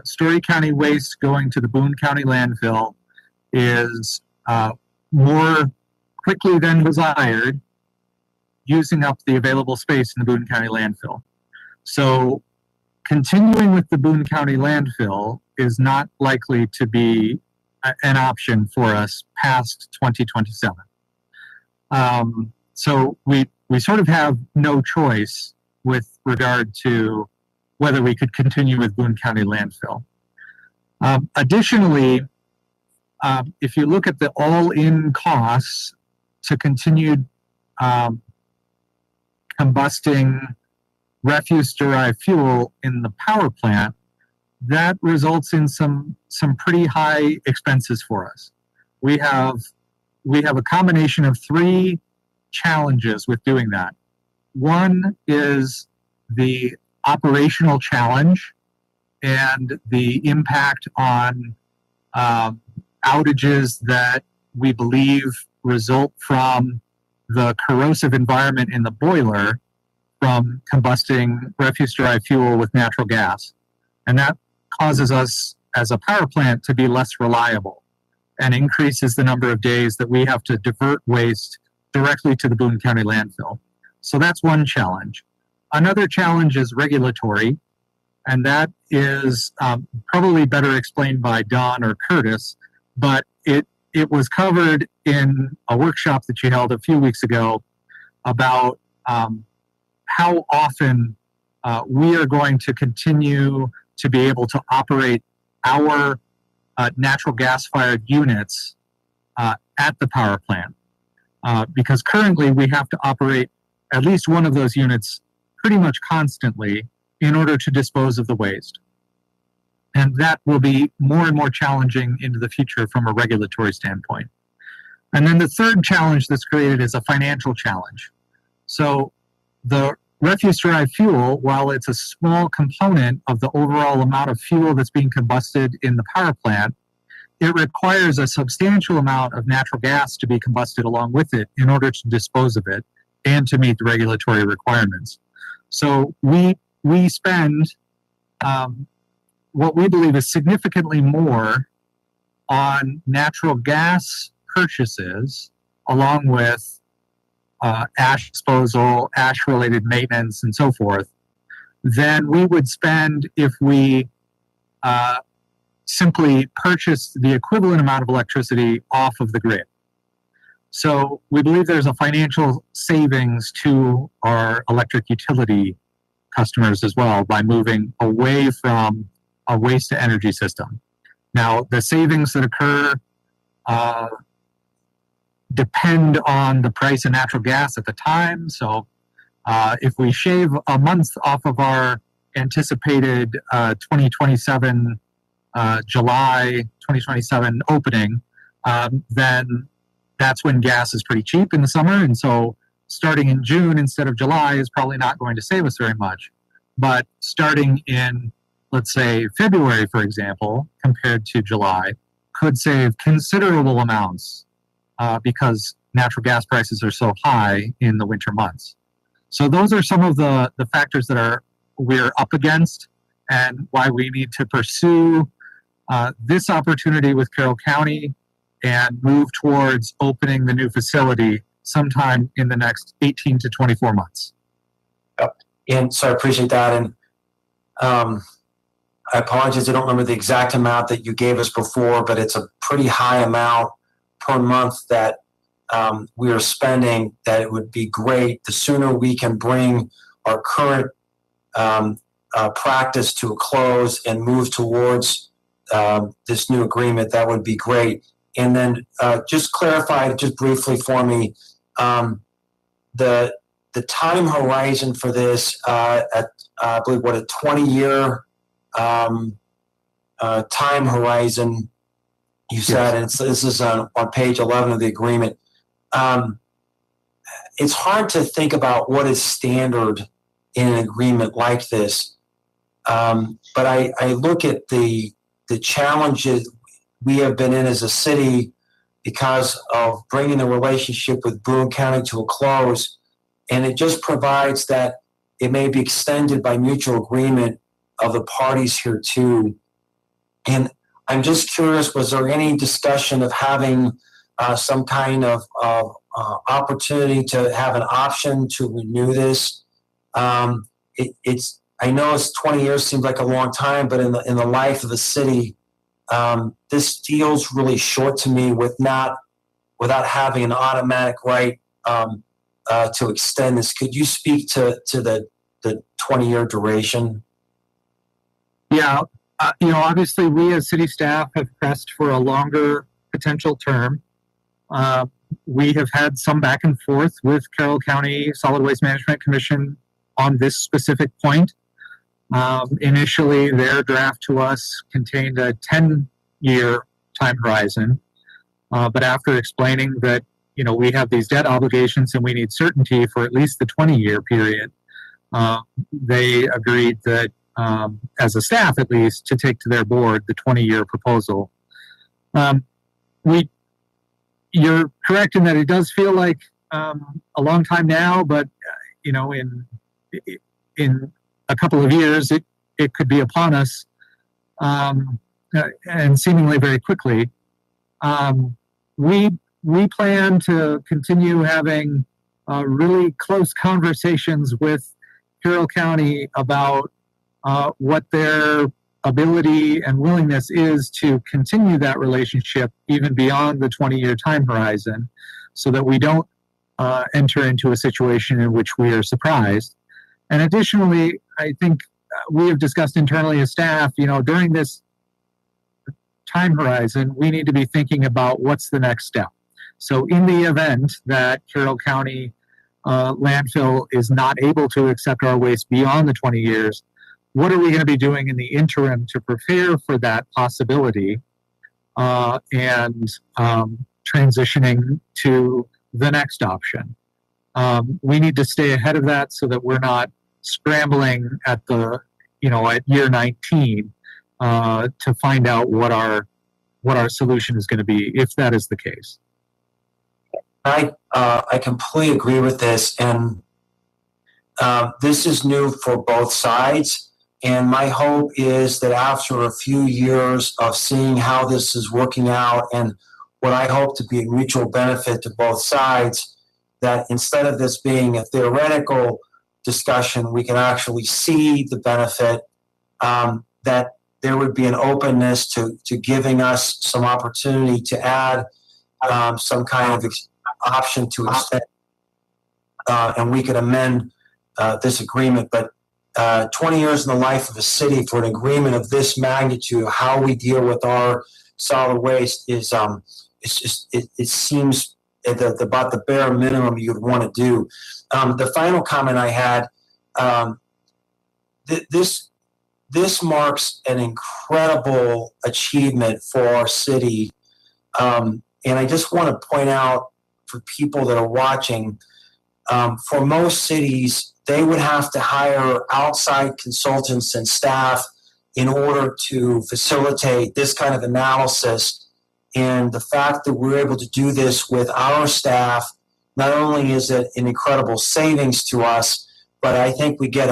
Speaker 4: Story County waste going to the Boone County landfill is more quickly than desired, using up the available space in the Boone County landfill. So continuing with the Boone County landfill is not likely to be an option for us past 2027. So we sort of have no choice with regard to whether we could continue with Boone County landfill. Additionally, if you look at the all-in costs to continue combusting refuse-derived fuel in the power plant, that results in some pretty high expenses for us. We have a combination of 3 challenges with doing that. One is the operational challenge and the impact on outages that we believe result from the corrosive environment in the boiler from combusting refuse-derived fuel with natural gas. And that causes us as a power plant to be less reliable and increases the number of days that we have to divert waste directly to the Boone County landfill. So that's one challenge. Another challenge is regulatory, and that is probably better explained by Don or Curtis, but it was covered in a workshop that you held a few weeks ago about how often we are going to continue to be able to operate our natural gas-fired units at the power plant. Because currently we have to operate at least one of those units pretty much constantly in order to dispose of the waste. And that will be more and more challenging into the future from a regulatory standpoint. And then the third challenge that's created is a financial challenge. So the refuse-derived fuel, while it's a small component of the overall amount of fuel that's being combusted in the power plant, it requires a substantial amount of natural gas to be combusted along with it in order to dispose of it and to meet the regulatory requirements. So we spend what we believe is significantly more on natural gas purchases, along with ash disposal, ash-related maintenance, and so forth, than we would spend if we simply purchased the equivalent amount of electricity off of the grid. So we believe there's a financial savings to our electric utility customers as well by moving away from a waste-to-energy system. Now, the savings that occur depend on the price of natural gas at the time. So if we shave a month off of our anticipated 2027 July 2027 opening, then that's when gas is pretty cheap in the summer. And so starting in June instead of July is probably not going to save us very much. But starting in, let's say, February, for example, compared to July, could save considerable amounts because natural gas prices are so high in the winter months. So those are some of the factors that we're up against and why we need to pursue this opportunity with Carroll County and move towards opening the new facility sometime in the next 18 to 24 months.
Speaker 10: And so I appreciate that. And I apologize, I don't remember the exact amount that you gave us before, but it's a pretty high amount per month that we are spending, that it would be great. The sooner we can bring our current practice to a close and move towards this new agreement, that would be great. And then just clarify just briefly for me, the time horizon for this at I believe what a 20-year time horizon you said, and this is on page 11 of the agreement. It's hard to think about what is standard in an agreement like this, but I look at the challenges we have been in as a city because of bringing the relationship with Boone County to a close, and it just provides that it may be extended by mutual agreement of the parties here too. And I'm just curious, was there any discussion of having some kind of opportunity to have an option to renew this? It's I know it's 20 years seems like a long time, but in the life of the city, this feels really short to me without having an automatic right to extend this. Could you speak to the 20-year duration?
Speaker 4: Yeah, obviously we as city staff have pressed for a longer potential term. We have had some back and forth with Carroll County Solid Waste Management Commission on this specific point. Initially, their draft to us contained a 10-year time horizon, but after explaining that we have these debt obligations and we need certainty for at least the 20-year period, they agreed that, as a staff at least, to take to their board the 20-year proposal. You're correct in that it does feel like a long time now, but in a couple of years it could be upon us, and seemingly very quickly. We plan to continue having really close conversations with Carroll County about what their ability and willingness is to continue that relationship even beyond the 20-year time horizon, so that we don't enter into a situation in which we are surprised. And additionally, I think we have discussed internally as staff, during this time horizon, we need to be thinking about what's the next step. So in the event that Carroll County landfill is not able to accept our waste beyond the 20 years, what are we going to be doing in the interim to prepare for that possibility and transitioning to the next option? We need to stay ahead of that so that we're not scrambling at at year 19 to find out what our solution is going to be, if that is the case.
Speaker 10: I completely agree with this, and this is new for both sides. And my hope is that after a few years of seeing how this is working out and what I hope to be a mutual benefit to both sides, that instead of this being a theoretical discussion, we can actually see the benefit, that there would be an openness to giving us some opportunity to add some kind of option to extend, and we could amend this agreement. But 20 years in the life of a city for an agreement of this magnitude, how we deal with our solid waste is it seems about the bare minimum you'd want to do. The final comment I had, this marks an incredible achievement for our city, and I just want to point out for people that are watching, for most cities, they would have to hire outside consultants and staff in order to facilitate this kind of analysis. And the fact that we're able to do this with our staff, not only is it an incredible savings to us, but I think we get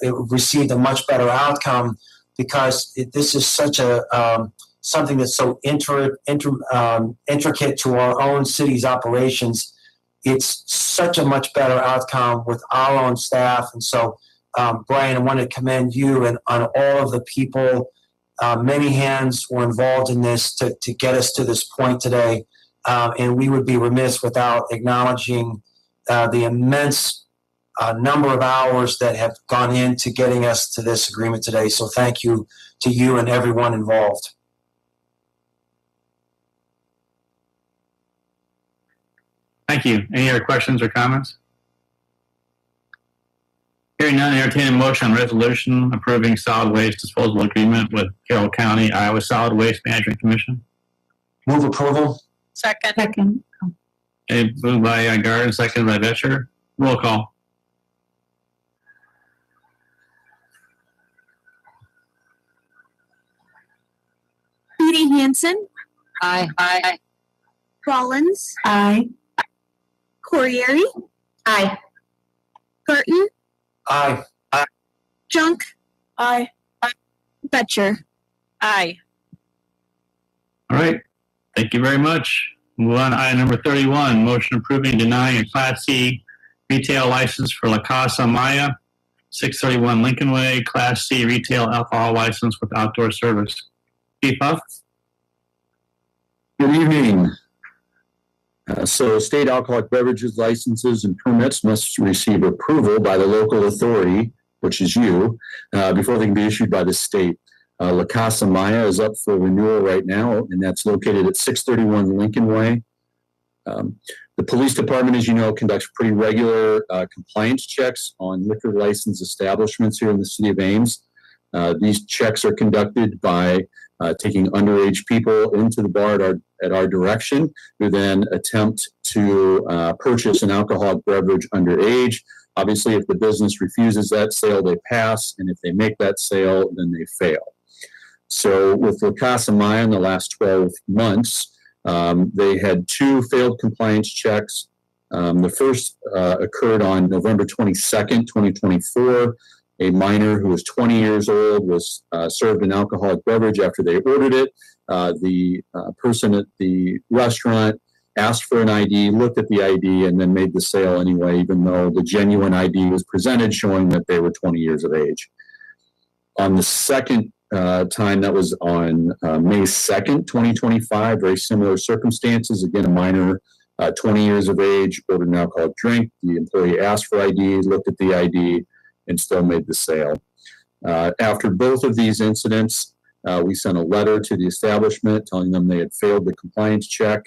Speaker 10: received a much better outcome, because this is such a something that's so intricate to our own city's operations. It's such a much better outcome with our own staff. And so, Brian, I want to commend you and on all of the people. Many hands were involved in this to get us to this point today. And we would be remiss without acknowledging the immense number of hours that have gone into getting us to this agreement today. So thank you to you and everyone involved.
Speaker 1: Thank you. Any other questions or comments? Hearing none, entertain a motion on resolution approving solid waste disposal agreement with Carroll County, Iowa Solid Waste Management Commission.
Speaker 10: Move approval.
Speaker 9: Second.
Speaker 6: Second.
Speaker 1: Okay, moved by Garden, seconded by Vetcher. Roll call.
Speaker 6: Edie Hansen,
Speaker 9: Aye. Aye.
Speaker 6: Rollins,
Speaker 5: Aye.
Speaker 6: Corriere,
Speaker 5: Aye.
Speaker 6: Garten,
Speaker 10: Aye.
Speaker 6: Junk, Betcher.
Speaker 9: Aye.
Speaker 1: All right. Thank you very much. Move on to item number 31, motion approving denying a Class C retail license for La Casa Maya, 631 Lincoln Way, Class C retail alcohol license with outdoor service. Chief Huff?
Speaker 11: Good evening. So state alcoholic beverages licenses and permits must receive approval by the local authority, which is you, before they can be issued by the state. La Casa Maya is up for renewal right now, and that's located at 631 Lincoln Way. The police department, as you know, conducts pretty regular compliance checks on liquor license establishments here in the city of Ames. These checks are conducted by taking underage people into the bar at our direction, who then attempt to purchase an alcoholic beverage underage. Obviously, if the business refuses that sale, they pass, and if they make that sale, then they fail. So with La Casa Maya in the last 12 months, they had 2 failed compliance checks. The first occurred on November 22nd, 2024. A minor who was 20 years old was served an alcoholic beverage after they ordered it. The person at the restaurant asked for an ID, looked at the ID, and then made the sale anyway, even though the genuine ID was presented showing that they were 20 years of age. On the second time, that was on May 2nd, 2025, very similar circumstances. Again, a minor, 20 years of age, ordered an alcoholic drink. The employee asked for ID, looked at the ID, and still made the sale. After both of these incidents, we sent a letter to the establishment telling them they had failed the compliance check.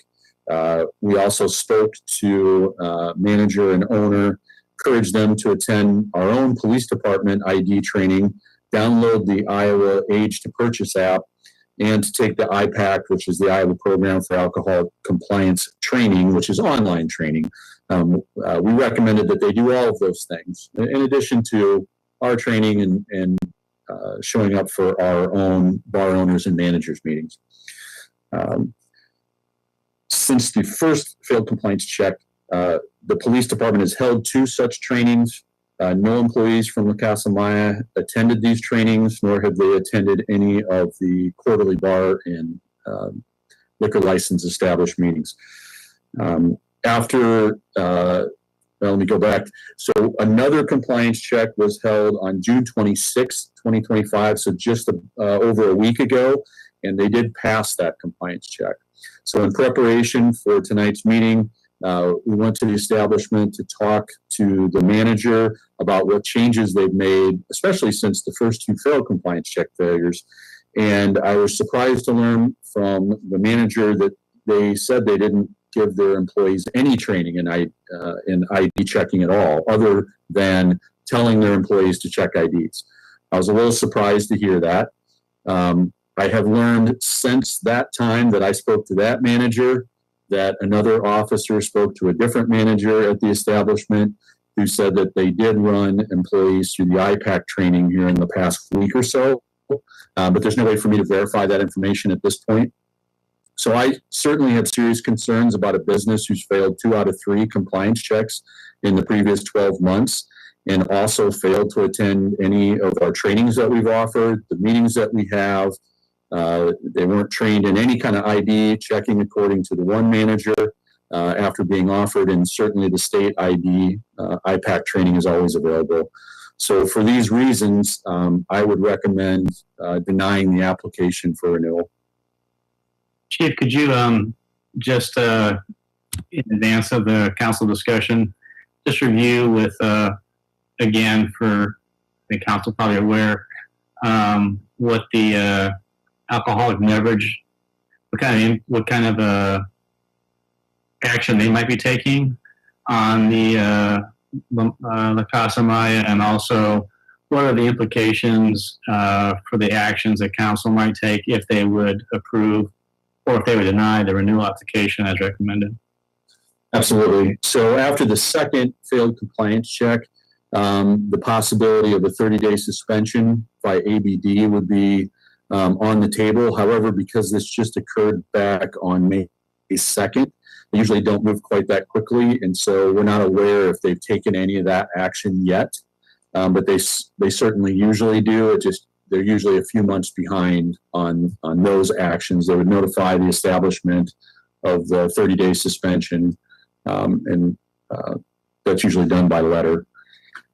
Speaker 11: We also spoke to manager and owner, encouraged them to attend our own police department ID training, download the Iowa Age to Purchase app, and to take the IPAC, which is the Iowa Program for Alcohol Compliance Training, which is online training. We recommended that they do all of those things, in addition to our training and showing up for our own bar owners and managers meetings. Since the first failed compliance check, the police department has held 2 such trainings. No employees from La Casa Maya attended these trainings, nor have they attended any of the quarterly bar and liquor license established meetings. Let me go back. So another compliance check was held on June 26, 2025, so just over a week ago, and they did pass that compliance check. So in preparation for tonight's meeting, we went to the establishment to talk to the manager about what changes they've made, especially since the first 2 failed compliance check failures. And I was surprised to learn from the manager that they said they didn't give their employees any training in ID checking at all, other than telling their employees to check IDs. I was a little surprised to hear that. I have learned since that time that I spoke to that manager that another officer spoke to a different manager at the establishment who said that they did run employees through the IPAC training here in the past week or so. But there's no way for me to verify that information at this point. So I certainly have serious concerns about a business who's failed 2 out of 3 compliance checks in the previous 12 months and also failed to attend any of our trainings that we've offered, the meetings that we have. They weren't trained in any kind of ID checking according to the one manager after being offered, and certainly the state ID IPAC training is always available. So for these reasons, I would recommend denying the application for renewal.
Speaker 1: Chief, could you just in advance of the council discussion, just review with again for the council probably aware what the alcoholic beverage, what kind of action they might be taking on the La Casa Maya, and also what are the implications for the actions that council might take if they would approve or if they would deny the renewal application as recommended?
Speaker 11: Absolutely. So after the second failed compliance check, the possibility of a 30-day suspension by ABD would be on the table. However, because this just occurred back on May 2nd, they usually don't move quite that quickly, and so we're not aware if they've taken any of that action yet. But they certainly usually do. They're usually a few months behind on those actions. They would notify the establishment of the 30-day suspension, and that's usually done by letter.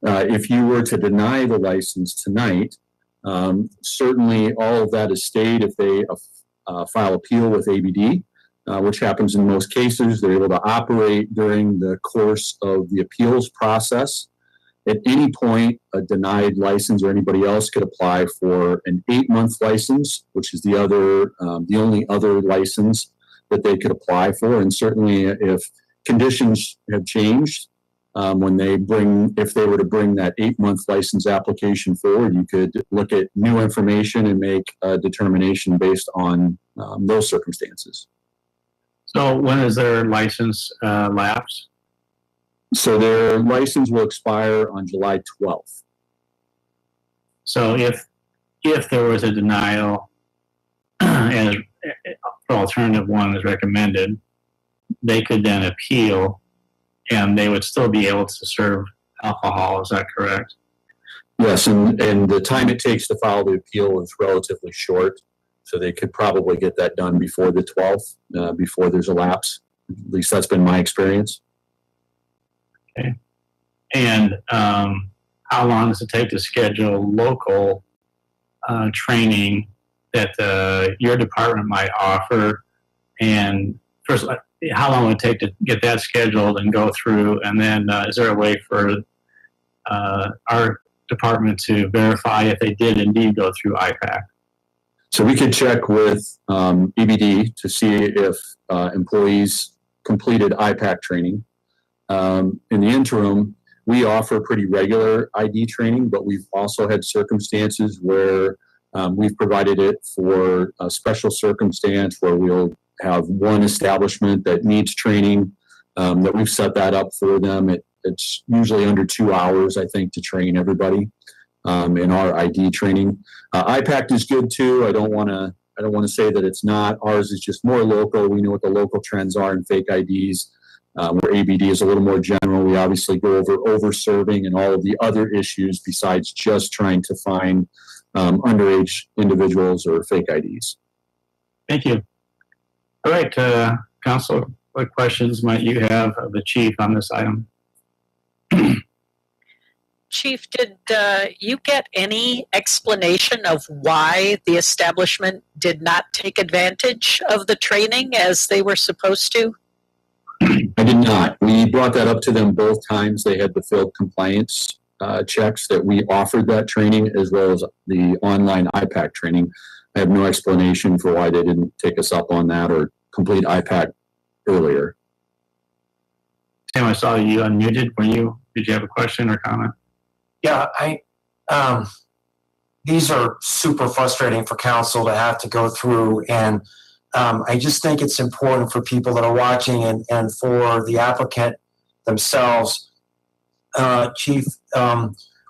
Speaker 11: If you were to deny the license tonight, certainly all of that is stayed if they file appeal with ABD, which happens in most cases. They're able to operate during the course of the appeals process. At any point, a denied license or anybody else could apply for an 8-month license, which is the only other license that they could apply for. And certainly, if conditions have changed, if they were to bring that 8-month license application forward, you could look at new information and make a determination based on those circumstances.
Speaker 1: So when is their license lapse?
Speaker 11: So their license will expire on July 12th.
Speaker 1: So if there was a denial as alternative one is recommended, they could then appeal and they would still be able to serve alcohol. Is that correct?
Speaker 11: Yes, and the time it takes to file the appeal is relatively short, so they could probably get that done before the 12th, before there's a lapse. At least that's been my experience.
Speaker 1: Okay. And how long does it take to schedule local training that your department might offer? And first, how long would it take to get that scheduled and go through? And then is there a way for our department to verify if they did indeed go through IPAC?
Speaker 11: So we could check with EBD to see if employees completed IPAC training. In the interim, we offer pretty regular ID training, but we've also had circumstances where We've provided it for a special circumstance where we'll have one establishment that needs training, that we've set that up for them. It's usually under 2 hours, I think, to train everybody in our ID training. IPAC is good too. I don't want to say that it's not. Ours is just more local. We know what the local trends are in fake IDs. Where ABD is a little more general. We obviously go over serving and all of the other issues besides just trying to find underage individuals or fake IDs.
Speaker 1: Thank you. All right, Council, what questions might you have of the chief on this item?
Speaker 9: Chief, did you get any explanation of why the establishment did not take advantage of the training as they were supposed to?
Speaker 11: I did not. We brought that up to them both times. They had the field compliance checks that we offered that training, as well as the online IPAC training. I have no explanation for why they didn't take us up on that or complete IPAC earlier.
Speaker 1: Sam, I saw you unmuted. Did you have a question or comment?
Speaker 10: Yeah, these are super frustrating for council to have to go through, and I just think it's important for people that are watching and for the applicant themselves. Chief,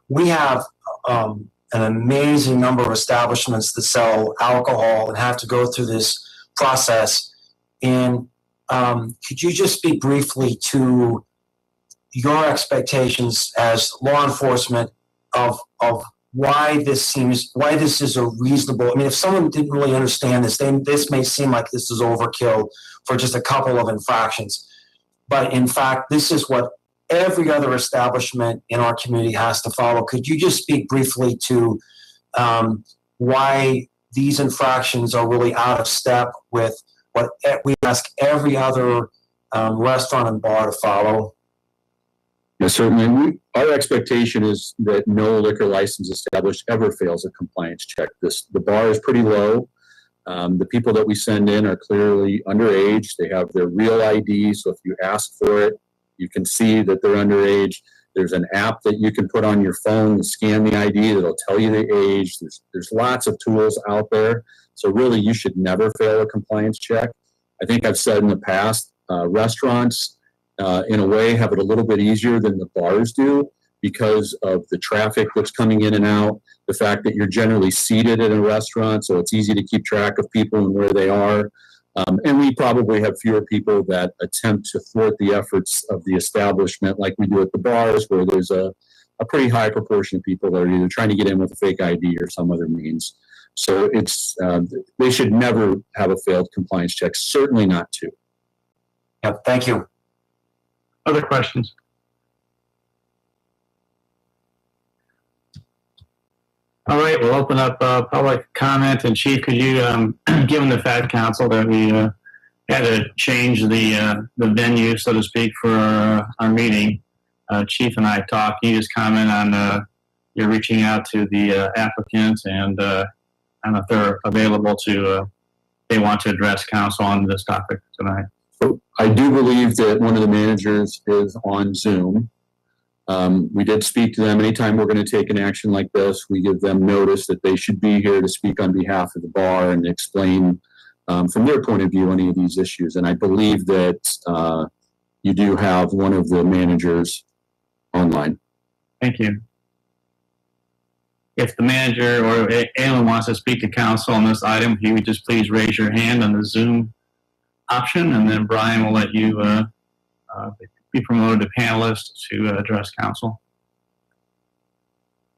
Speaker 10: we have an amazing number of establishments that sell alcohol and have to go through this process. And could you just speak briefly to your expectations as law enforcement of why this is a reasonable, I mean, if someone didn't really understand this, then this may seem like this is overkill for just a couple of infractions. But in fact, this is what every other establishment in our community has to follow. Could you just speak briefly to why these infractions are really out of step with what we ask every other restaurant and bar to follow?
Speaker 11: Yeah, certainly. Our expectation is that no liquor license established ever fails a compliance check. The bar is pretty low. The people that we send in are clearly underage. They have their real ID, so if you ask for it, you can see that they're underage. There's an app that you can put on your phone to scan the ID that'll tell you the age. There's lots of tools out there. So really, you should never fail a compliance check. I think I've said in the past, restaurants, in a way, have it a little bit easier than the bars do because of the traffic that's coming in and out, the fact that you're generally seated in a restaurant, so it's easy to keep track of people and where they are. And we probably have fewer people that attempt to thwart the efforts of the establishment like we do at the bars, where there's a pretty high proportion of people that are either trying to get in with a fake ID or some other means. So they should never have a failed compliance check, certainly not two.
Speaker 10: Yep, thank you.
Speaker 1: Other questions? All right, we'll open up public comment. And Chief, could you, given the fact, Council, that we had to change the venue, so to speak, for our meeting, Chief and I talked. Can you just comment on you're reaching out to the applicant and I don't know if they're available to, they want to address Council on this topic tonight.
Speaker 11: I do believe that one of the managers is on Zoom. We did speak to them. Anytime we're going to take an action like this, we give them notice that they should be here to speak on behalf of the bar and explain from their point of view any of these issues. And I believe that you do have one of the managers online.
Speaker 1: Thank you. If the manager or anyone wants to speak to Council on this item, if you would just please raise your hand on the Zoom option, and then Brian will let you be promoted to panelist to address Council.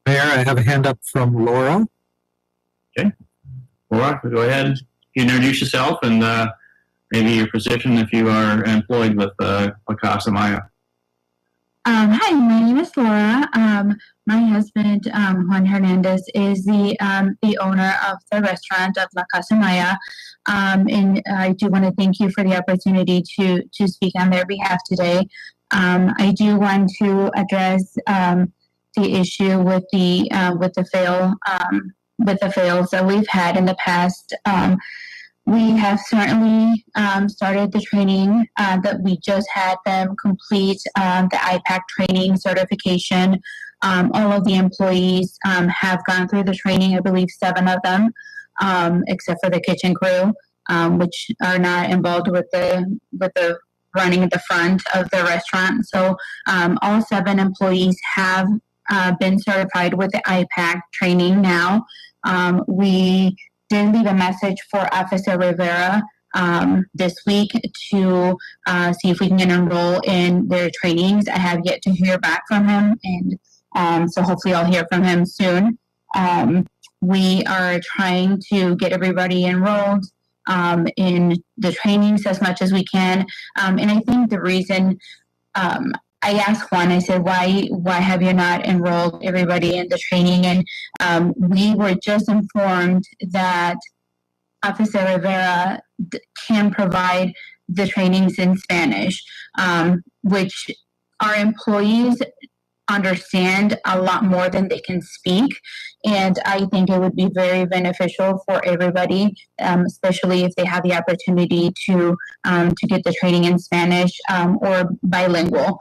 Speaker 4: Mayor, I have a hand up from Laura.
Speaker 1: Okay. Laura, go ahead. You introduce yourself and maybe your position if you are employed with La Casa Maya.
Speaker 12: Hi, my name is Laura. My husband, Juan Hernandez, is the owner of the restaurant of La Casa Maya. And I do want to thank you for the opportunity to speak on their behalf today. I do want to address the issue with the fails that we've had in the past. we have certainly started the training that we just had them complete the IPAC training certification. All of the employees have gone through the training, I believe 7 of them, except for the kitchen crew, which are not involved with the running at the front of the restaurant. So all 7 employees have been certified with the IPAC training now. We did leave a message for Officer Rivera this week to see if we can enroll in their trainings. I have yet to hear back from him, and so hopefully I'll hear from him soon. We are trying to get everybody enrolled in the trainings as much as we can. And I think the reason I asked Juan, I said, why have you not enrolled everybody in the training? And we were just informed that Officer Rivera can provide the trainings in Spanish, which our employees understand a lot more than they can speak. And I think it would be very beneficial for everybody, especially if they have the opportunity to get the training in Spanish or bilingual.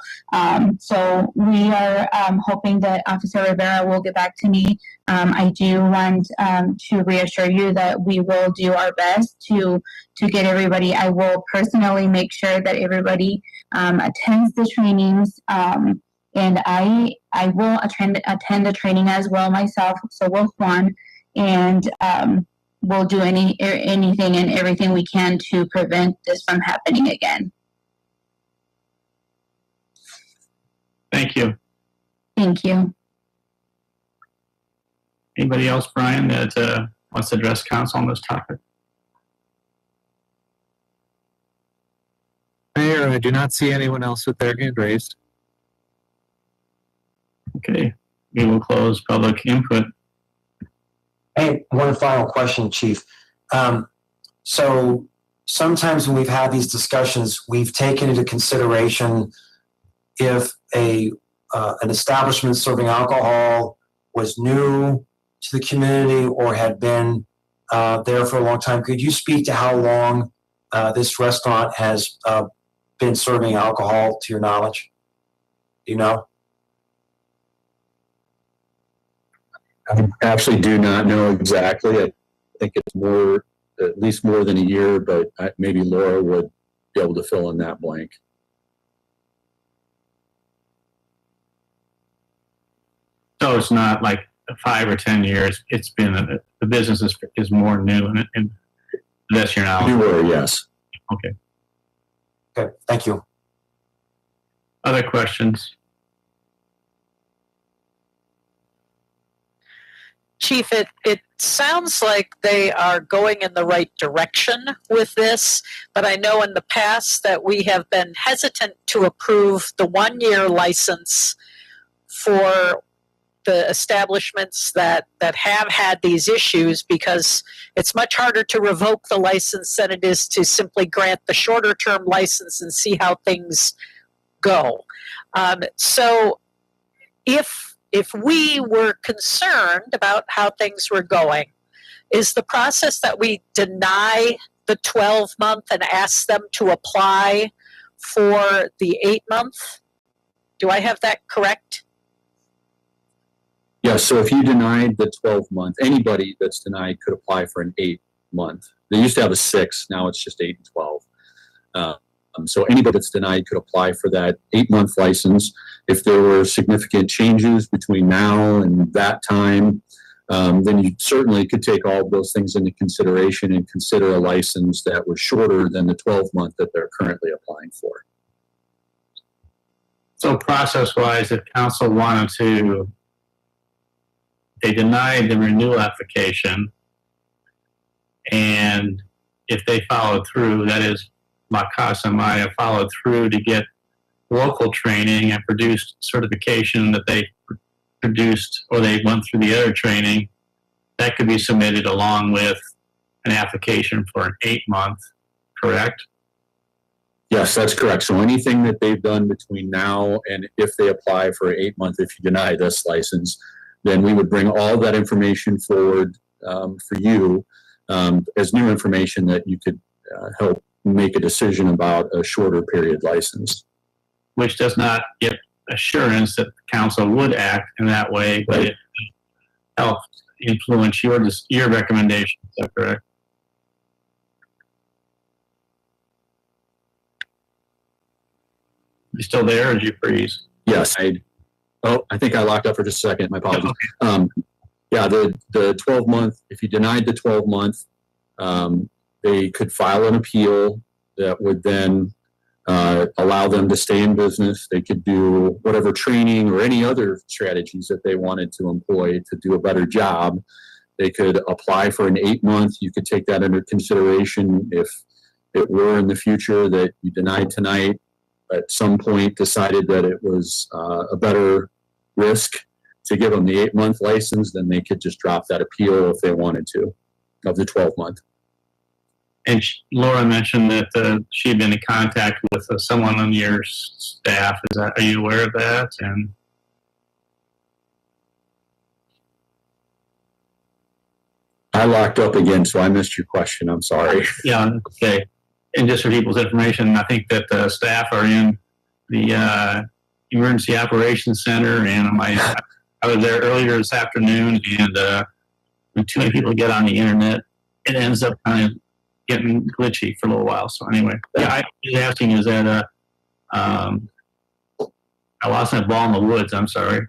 Speaker 12: So we are hoping that Officer Rivera will get back to me. I do want to reassure you that we will do our best to get everybody. I will personally make sure that everybody attends the trainings. And I will attend the training as well myself. So will Juan, and we'll do anything and everything we can to prevent this from happening again.
Speaker 1: Thank you.
Speaker 12: Thank you.
Speaker 1: Anybody else, Brian, that wants to address council on this topic?
Speaker 4: Mayor, I do not see anyone else with their hand raised.
Speaker 1: Okay, we will close public input.
Speaker 10: Hey, one final question, Chief. So sometimes when we've had these discussions, we've taken into consideration if an establishment serving alcohol was new to the community or had been there for a long time. Could you speak to how long this restaurant has been serving alcohol, to your knowledge? Do you know?
Speaker 11: I actually do not know exactly. I think it's at least more than a year, but maybe Laura would be able to fill in that blank.
Speaker 1: So it's not like 5 or 10 years. It's been, the business is more new, and that's your knowledge.
Speaker 11: Newer, yes.
Speaker 1: Okay.
Speaker 10: Okay, thank you.
Speaker 1: Other questions?
Speaker 9: Chief, it sounds like they are going in the right direction with this, but I know in the past that we have been hesitant to approve the 1-year license for the establishments that have had these issues, because it's much harder to revoke the license than it is to simply grant the shorter term license and see how things go. So if we were concerned about how things were going, is the process that we deny the 12-month and ask them to apply for the 8-month? Do I have that correct?
Speaker 11: Yeah, so if you denied the 12-month, anybody that's denied could apply for an 8-month. They used to have a 6, now it's just 8 and 12. So anybody that's denied could apply for that 8-month license. If there were significant changes between now and that time, then you certainly could take all of those things into consideration and consider a license that was shorter than the 12-month that they're currently applying for.
Speaker 1: So process-wise, if council wanted to, they denied the renewal application, and if they followed through, that is, La Casa Maya followed through to get local training and produced certification that they produced, or they went through the other training, that could be submitted along with an application for an 8-month, correct?
Speaker 11: Yes, that's correct. So anything that they've done between now and if they apply for an 8-month, if you deny this license, then we would bring all that information forward for you as new information that you could help make a decision about a shorter period license.
Speaker 1: Which does not give assurance that the council would act in that way, but it helps influence your recommendation. Is that correct? You still there, or did you freeze?
Speaker 11: Yes, I think I locked up for just a second. My apologies. Yeah, the 12-month, if you denied the 12-month, they could file an appeal that would then allow them to stay in business. They could do whatever training or any other strategies that they wanted to employ to do a better job. They could apply for an 8-month. You could take that under consideration if it were in the future that you denied tonight, at some point decided that it was a better risk to give them the 8-month license, then they could just drop that appeal if they wanted to of the 12-month.
Speaker 1: And Laura mentioned that she had been in contact with someone on your staff. Are you aware of that? And
Speaker 11: I locked up again, so I missed your question. I'm sorry.
Speaker 1: yeah, okay. And just for people's information, I think that the staff are in the Emergency Operations Center, and I was there earlier this afternoon, and when too many people get on the internet, it ends up kind of getting glitchy for a little while. So anyway, yeah, I was asking, is that I lost that ball in the woods. I'm sorry.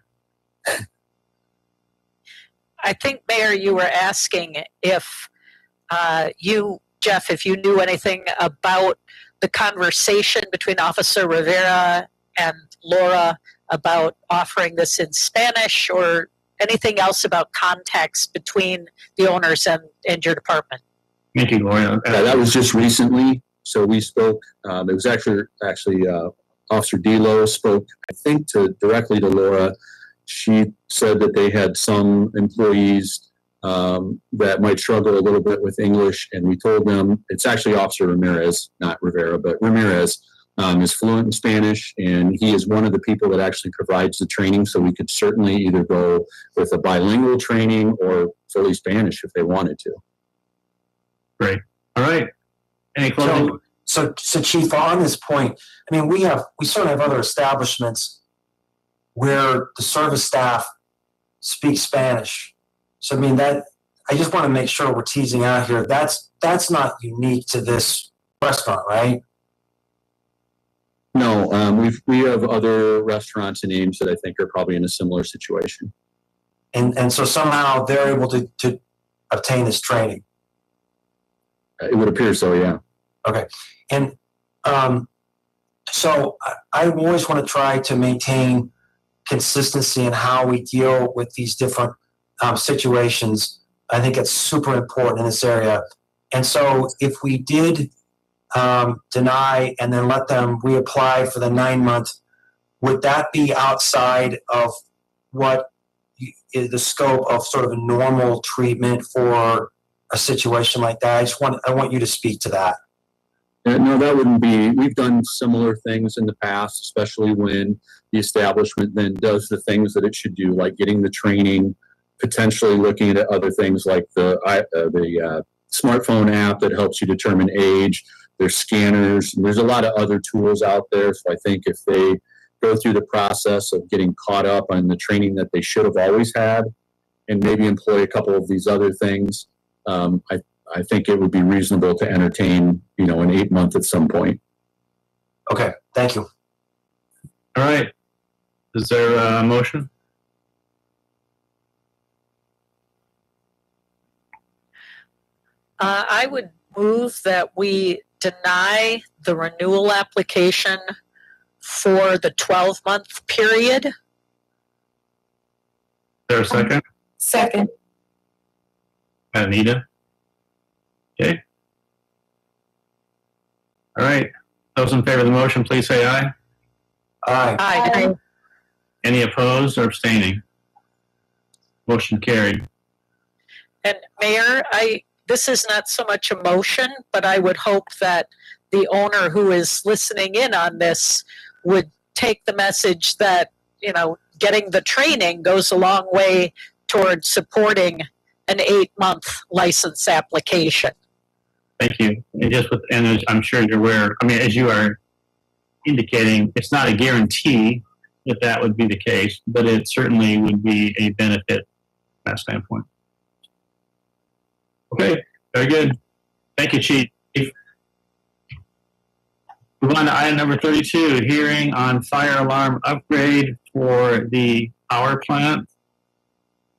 Speaker 9: I think, Mayor, you were asking if Jeff, if you knew anything about the conversation between Officer Rivera and Laura about offering this in Spanish, or anything else about context between the owners and your department.
Speaker 1: Thank you, Laura.
Speaker 11: Yeah, that was just recently. So we spoke. It was actually Officer Delo spoke, I think, directly to Laura. She said that they had some employees that might struggle a little bit with English, and we told them it's actually Officer Ramirez, not Rivera, but Ramirez is fluent in Spanish, and he is one of the people that actually provides the training. So we could certainly either go with a bilingual training or fully Spanish if they wanted to.
Speaker 1: Great. All right. Any closing?
Speaker 10: So Chief, on this point, I mean, we certainly have other establishments where the service staff speaks Spanish. So I mean that I just want to make sure we're teasing out here. That's not unique to this restaurant, right?
Speaker 11: No, we have other restaurants in Ames that I think are probably in a similar situation.
Speaker 10: And so somehow they're able to obtain this training.
Speaker 11: It would appear so, yeah.
Speaker 10: Okay. And so I always want to try to maintain consistency in how we deal with these different situations. I think it's super important in this area. And so if we did deny and then let them reapply for the 9-month, would that be outside of what is the scope of sort of a normal treatment for a situation like that? I want you to speak to that.
Speaker 11: No, that wouldn't be. We've done similar things in the past, especially when the establishment then does the things that it should do, like getting the training, potentially looking at other things like the smartphone app that helps you determine age. There's scanners. And there's a lot of other tools out there. So I think if they go through the process of getting caught up on the training that they should have always had, and maybe employ a couple of these other things, I think it would be reasonable to entertain, an 8-month at some point.
Speaker 10: Okay, thank you.
Speaker 1: All right. Is there a motion?
Speaker 9: I would move that we deny the renewal application for the 12-month period.
Speaker 1: Is there a second?
Speaker 6: Second.
Speaker 1: Anita? Okay. All right. Those in favor of the motion, please say aye.
Speaker 10: Aye.
Speaker 9: Aye.
Speaker 1: Any opposed or abstaining? Motion carried.
Speaker 9: And Mayor, this is not so much a motion, but I would hope that the owner who is listening in on this would take the message that, getting the training goes a long way towards supporting an 8-month license application.
Speaker 1: Thank you. And as I'm sure you're aware, I mean, as you are indicating, it's not a guarantee that would be the case, but it certainly would be a benefit from that standpoint. Okay, very good. Thank you, Chief. Move on to item number 32, hearing on fire alarm upgrade for the power plant.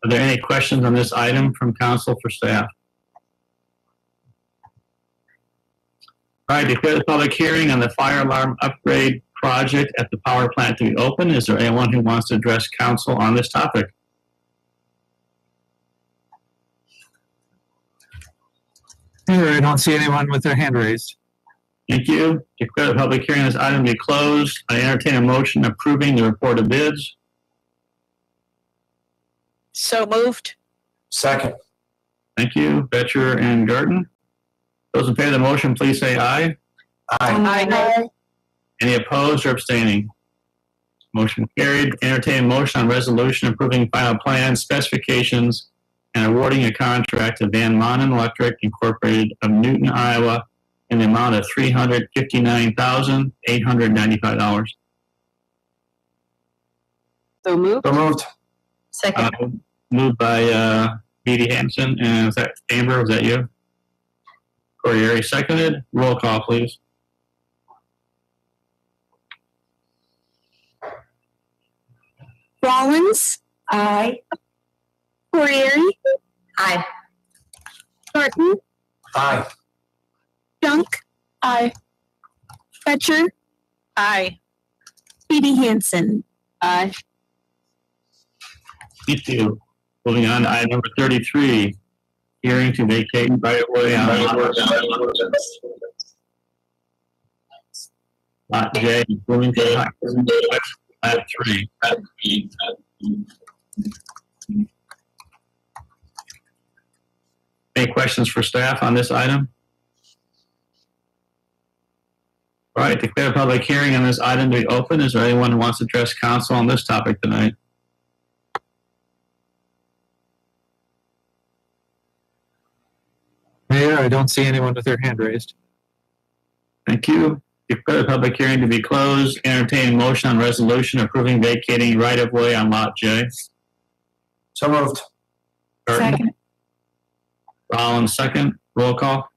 Speaker 1: Are there any questions on this item from council for staff? All right, declare the public hearing on the fire alarm upgrade project at the power plant to be open. Is there anyone who wants to address council on this topic?
Speaker 4: Here, I don't see anyone with their hand raised.
Speaker 1: Thank you. Declare the public hearing on this item to be closed. I entertain a motion approving the report of bids.
Speaker 9: So moved.
Speaker 10: Second.
Speaker 1: Thank you, Betcher and Garten. Those in favor of the motion, please say aye.
Speaker 10: Aye.
Speaker 1: Any opposed or abstaining? Motion carried. Entertain a motion on resolution approving final plan specifications and awarding a contract to Van Manen Electric Incorporated of Newton, Iowa, in the amount of $359,895.
Speaker 10: So moved.
Speaker 9: Second.
Speaker 1: Moved by B.D. Hanson, and is that Amber? Was that you? Corriere seconded. Roll call, please.
Speaker 6: Rollins.
Speaker 5: Aye.
Speaker 6: Corriere.
Speaker 9: Aye.
Speaker 6: Garten.
Speaker 10: Aye.
Speaker 6: Junk. Aye. Fetcher.
Speaker 9: Aye.
Speaker 6: B.D. Hanson.
Speaker 9: Aye.
Speaker 1: Thank you. Moving on to item number 33, hearing to vacate right away on Lot J, Bloomington Heights, Lot 3. Any questions for staff on this item? All right, declare a public hearing on this item to be open. Is there anyone who wants to address council on this topic tonight?
Speaker 4: Mayor, I don't see anyone with their hand raised.
Speaker 1: Thank you. Declare the public hearing to be closed. Entertain a motion on resolution approving vacating right-of-way on Lot J.
Speaker 10: So moved.
Speaker 1: Garten.
Speaker 6: Second.
Speaker 1: Rollins, second. Roll call.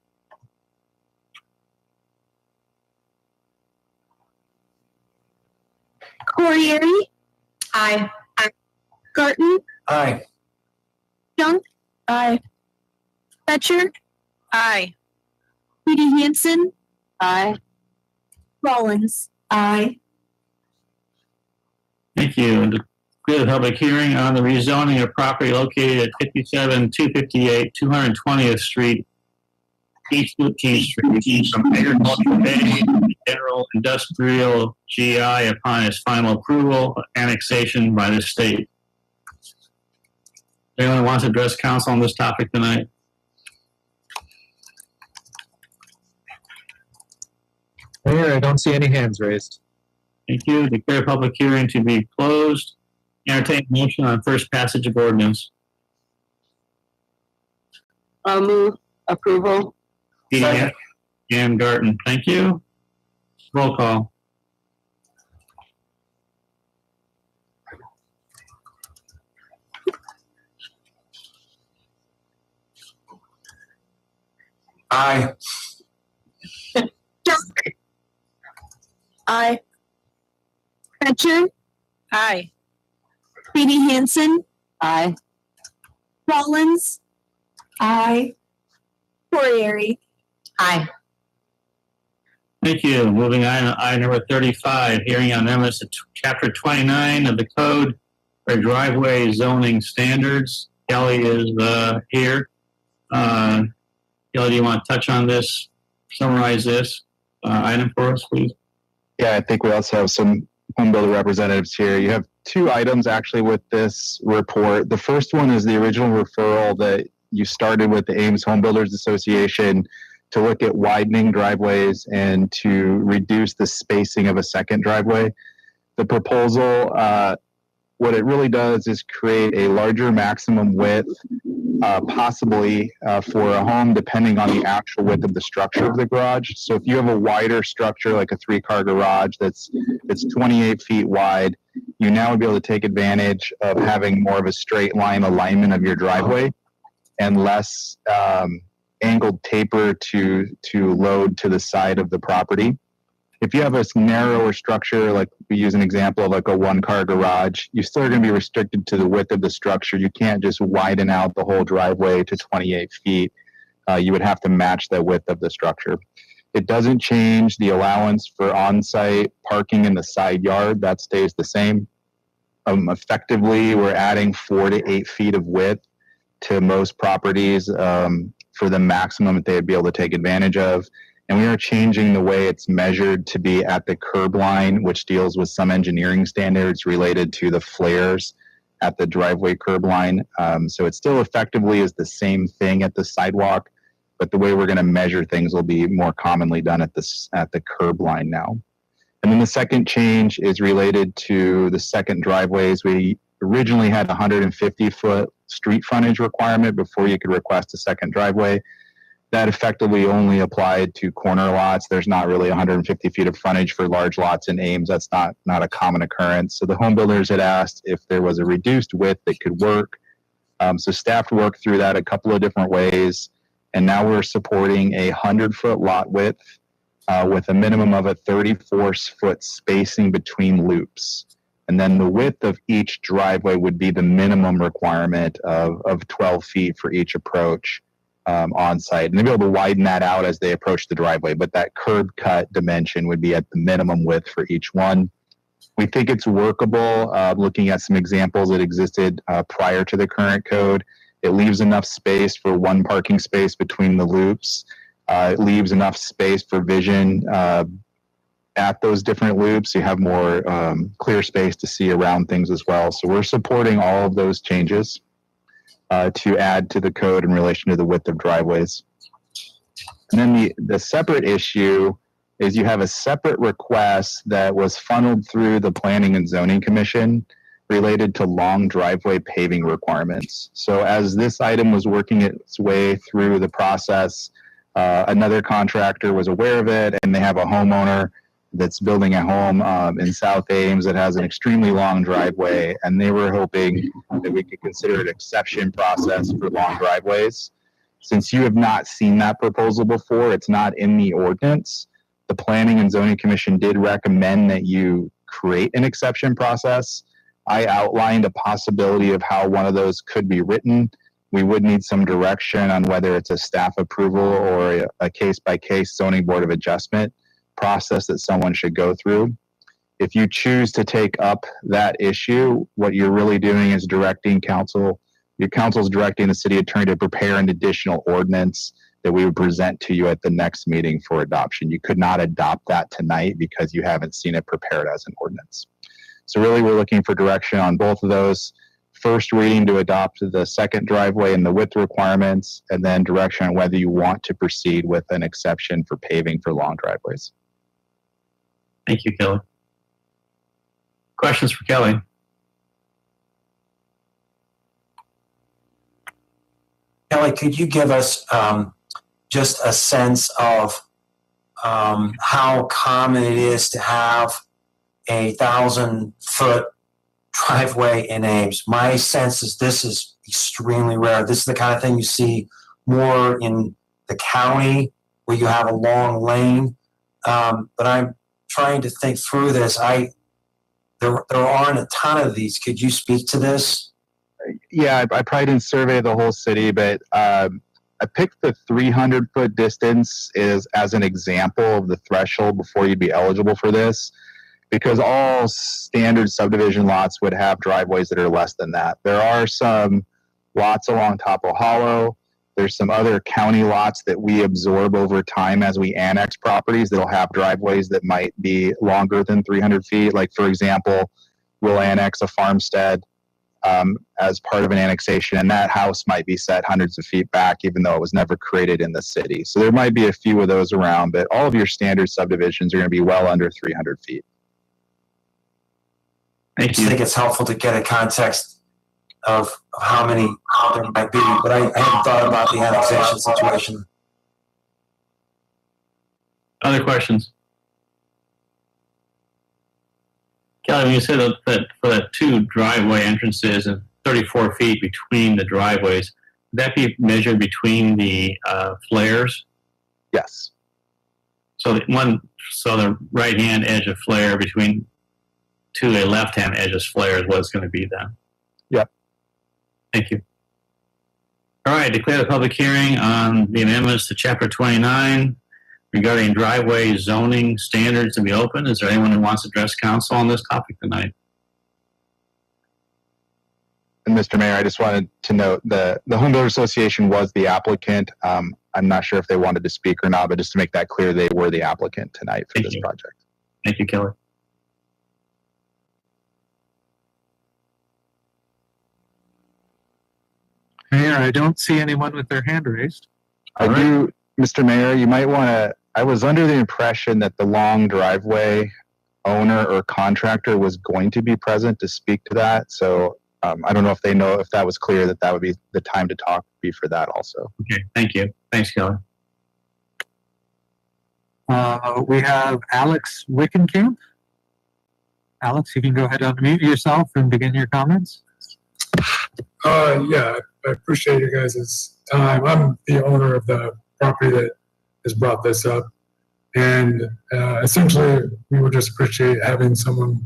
Speaker 6: Corriere.
Speaker 9: Aye.
Speaker 6: Garten.
Speaker 10: Aye.
Speaker 6: Junk. Aye. Fetcher.
Speaker 9: Aye.
Speaker 6: B.D. Hanson.
Speaker 9: Aye.
Speaker 6: Rollins.
Speaker 5: Aye.
Speaker 1: Thank you. Declare the public hearing on the rezoning of property located at 57-258 220th Street, East 15th Street, from agricultural bay to general industrial GI upon its final approval, annexation by the state. Anyone who wants to address council on this topic tonight?
Speaker 4: Mayor, I don't see any hands raised.
Speaker 1: Thank you. Declare public hearing to be closed. Entertain a motion on first passage of ordinance.
Speaker 9: I'll move approval.
Speaker 10: Second.
Speaker 1: And Garten. Thank you. Roll call.
Speaker 10: Aye.
Speaker 6: Junk. Aye. Fetcher.
Speaker 9: Aye.
Speaker 6: B.D. Hanson.
Speaker 9: Aye.
Speaker 6: Rollins.
Speaker 5: Aye.
Speaker 6: Corriere.
Speaker 9: Aye.
Speaker 1: Thank you. Moving on, item number 35, hearing on amendments to chapter 29 of the code for driveway zoning standards. Kelly is here. Kelly, do you want to touch on this, summarize this item for us, please?
Speaker 13: Yeah, I think we also have some home builder representatives here. You have two items actually with this report. The first one is the original referral that you started with the Ames Home Builders Association to look at widening driveways and to reduce the spacing of a second driveway. The proposal what it really does is create a larger maximum width, possibly for a home, depending on the actual width of the structure of the garage. So if you have a wider structure, like a 3-car garage it's 28 feet wide, you now would be able to take advantage of having more of a straight line alignment of your driveway and less angled taper to load to the side of the property. If you have a narrower structure, like we use an example of like a 1-car garage, you're still going to be restricted to the width of the structure. You can't just widen out the whole driveway to 28 feet. You would have to match the width of the structure. It doesn't change the allowance for on-site parking in the side yard. That stays the same. Effectively, we're adding 4 to 8 feet of width to most properties for the maximum that they'd be able to take advantage of. And we are changing the way it's measured to be at the curb line, which deals with some engineering standards related to the flares at the driveway curb line. So it still effectively is the same thing at the sidewalk, but the way we're going to measure things will be more commonly done at the curb line now. And then the second change is related to the second driveways. We originally had a 150-foot street frontage requirement before you could request a second driveway. That effectively only applied to corner lots. There's not really 150 feet of frontage for large lots in Ames. That's not a common occurrence. So the home builders had asked if there was a reduced width that could work. So staff worked through that a couple of different ways. And now we're supporting a 100-foot lot width with a minimum of a 34-foot spacing between loops. And then the width of each driveway would be the minimum requirement of 12 feet for each approach on site. And they'll be able to widen that out as they approach the driveway, but that curb cut dimension would be at the minimum width for each one. We think it's workable, looking at some examples that existed prior to the current code. It leaves enough space for 1 parking space between the loops. It leaves enough space for vision at those different loops. You have more clear space to see around things as well. So we're supporting all of those changes to add to the code in relation to the width of driveways. And then the separate issue is you have a separate request that was funneled through the Planning and Zoning Commission related to long driveway paving requirements. So as this item was working its way through the process, another contractor was aware of it, and they have a homeowner that's building a home in South Ames that has an extremely long driveway, and they were hoping that we could consider an exception process for long driveways. Since you have not seen that proposal before, it's not in the ordinance. The Planning and Zoning Commission did recommend that you create an exception process. I outlined a possibility of how one of those could be written. We would need some direction on whether it's a staff approval or a case-by-case zoning board of adjustment process that someone should go through. If you choose to take up that issue, what you're really doing is directing council. Your council's directing the city attorney to prepare an additional ordinance that we would present to you at the next meeting for adoption. You could not adopt that tonight because you haven't seen it prepared as an ordinance. So really, we're looking for direction on both of those. First reading to adopt the second driveway and the width requirements, and then direction on whether you want to proceed with an exception for paving for long driveways.
Speaker 1: Thank you, Kelly. Questions for Kelly?
Speaker 10: Kelly, could you give us just a sense of how common it is to have a 1,000-foot driveway in Ames? My sense is this is extremely rare. This is the kind of thing you see more in the county where you have a long lane. But I'm trying to think through this. There aren't a ton of these. Could you speak to this?
Speaker 13: Yeah, I probably didn't survey the whole city, but I picked the 300-foot distance as an example of the threshold before you'd be eligible for this, because all standard subdivision lots would have driveways that are less than that. There are some lots along Topo Hollow. There's some other county lots that we absorb over time as we annex properties that'll have driveways that might be longer than 300 feet. Like, for example, we'll annex a farmstead as part of an annexation, and that house might be set hundreds of feet back, even though it was never created in the city. So there might be a few of those around, but all of your standard subdivisions are going to be well under 300 feet.
Speaker 10: I
Speaker 1: Thank
Speaker 10: just
Speaker 1: you.
Speaker 10: think it's helpful to get a context of how many there might be, but I hadn't thought about the annexation situation.
Speaker 1: Other questions? Kelly, when you said that for the two driveway entrances and 34 feet between the driveways, would that be measured between the flares?
Speaker 13: Yes.
Speaker 1: So the right-hand edge of flare to a left-hand edge of flare is what it's going to be then.
Speaker 13: Yep.
Speaker 1: Thank you. All right, declare the public hearing on the amendments to Chapter 29 regarding driveway zoning standards to be open. Is there anyone who wants to address council on this topic tonight?
Speaker 13: And Mr. Mayor, I just wanted to note the Home Builder Association was the applicant. I'm not sure if they wanted to speak or not, but just to make that clear, they were the applicant tonight for this project.
Speaker 1: Thank you, Kelly.
Speaker 4: Mayor, I don't see anyone with their hand raised.
Speaker 13: I do, Mr. Mayor, you might want to, I was under the impression that the long driveway owner or contractor was going to be present to speak to that. So I don't know if they know if that was clear that would be the time to talk be for that also.
Speaker 1: Okay, thank you. Thanks, Kelly.
Speaker 4: We have Alex Wickenkamp. Alex, you can go ahead and unmute yourself and begin your comments.
Speaker 14: Yeah, I appreciate you guys' time. I'm the owner of the property that has brought this up. And essentially, we would just appreciate having someone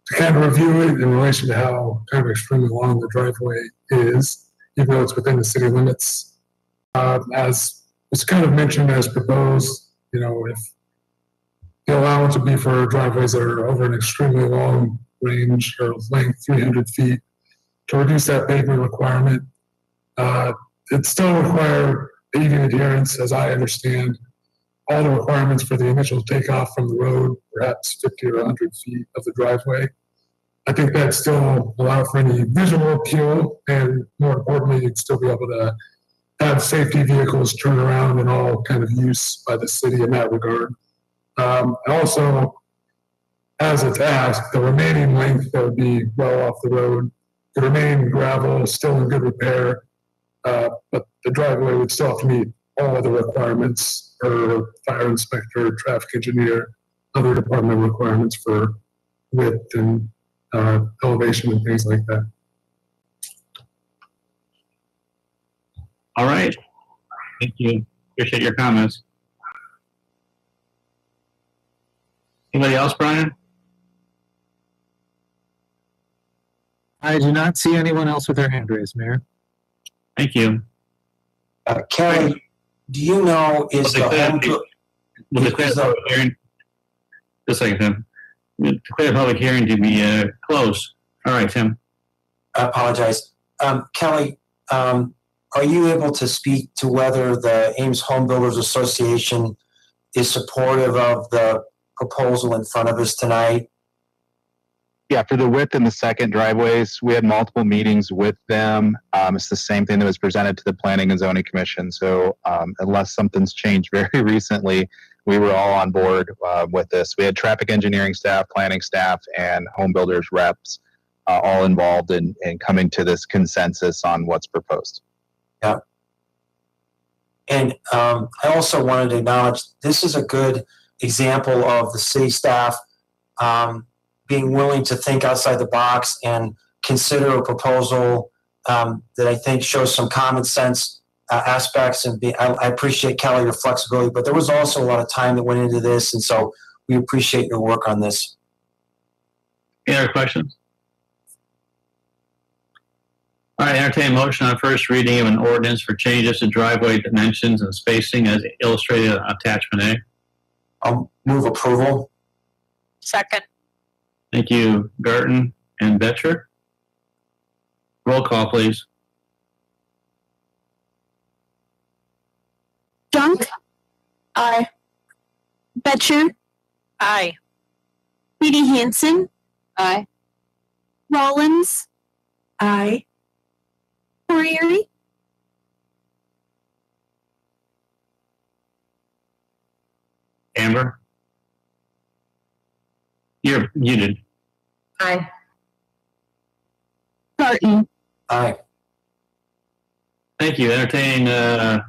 Speaker 14: to kind of review it in relation to how kind of extremely long the driveway is, even though it's within the city limits. As it's kind of mentioned as proposed, if the allowance would be for driveways that are over an extremely long range or length, 300 feet, to reduce that pavement requirement. It still require paving adherence, as I understand, all the requirements for the initial takeoff from the road, perhaps 50 or 100 feet of the driveway. I think that still allow for any visual appeal, and more importantly, you'd still be able to have safety vehicles turn around and all kind of use by the city in that regard. Also, as it's asked, the remaining length that would be well off the road, the remaining gravel is still in good repair, but the driveway would still have to meet all of the requirements for fire inspector, traffic engineer, other department requirements for width and elevation and things like that.
Speaker 1: All right. Thank you. Appreciate your comments. Anybody else, Brian?
Speaker 4: I do not see anyone else with their hand raised, Mayor.
Speaker 1: Thank you.
Speaker 10: Kelly, do you know is the home?
Speaker 1: We'll declare the public hearing. Just a second, Tim. We'll declare the public hearing to be closed. All right, Tim.
Speaker 10: I apologize. Kelly, are you able to speak to whether the Ames Home Builders Association is supportive of the proposal in front of us tonight?
Speaker 13: Yeah, for the width and the second driveways, we had multiple meetings with them. It's the same thing that was presented to the Planning and Zoning Commission. So unless something's changed very recently, we were all on board with this. We had traffic engineering staff, planning staff, and home builders reps all involved in coming to this consensus on what's proposed.
Speaker 10: Yeah. And I also wanted to acknowledge this is a good example of the city staff being willing to think outside the box and consider a proposal that I think shows some common sense aspects. And I appreciate, Kelly, your flexibility, but there was also a lot of time that went into this. And so we appreciate your work on this.
Speaker 1: Any other questions? All right, entertain a motion on first reading of an ordinance for changes to driveway dimensions and spacing as illustrated on attachment A.
Speaker 10: I'll move approval.
Speaker 9: Second.
Speaker 1: Thank you, Garten and Betcher. Roll call, please.
Speaker 6: Junk. Aye. Betcher.
Speaker 9: Aye.
Speaker 6: Petey Hansen.
Speaker 12: Aye.
Speaker 6: Rollins. Aye. Poirier.
Speaker 1: Amber? You're muted.
Speaker 12: Aye.
Speaker 6: Garten.
Speaker 10: Aye.
Speaker 1: Thank you. Entertain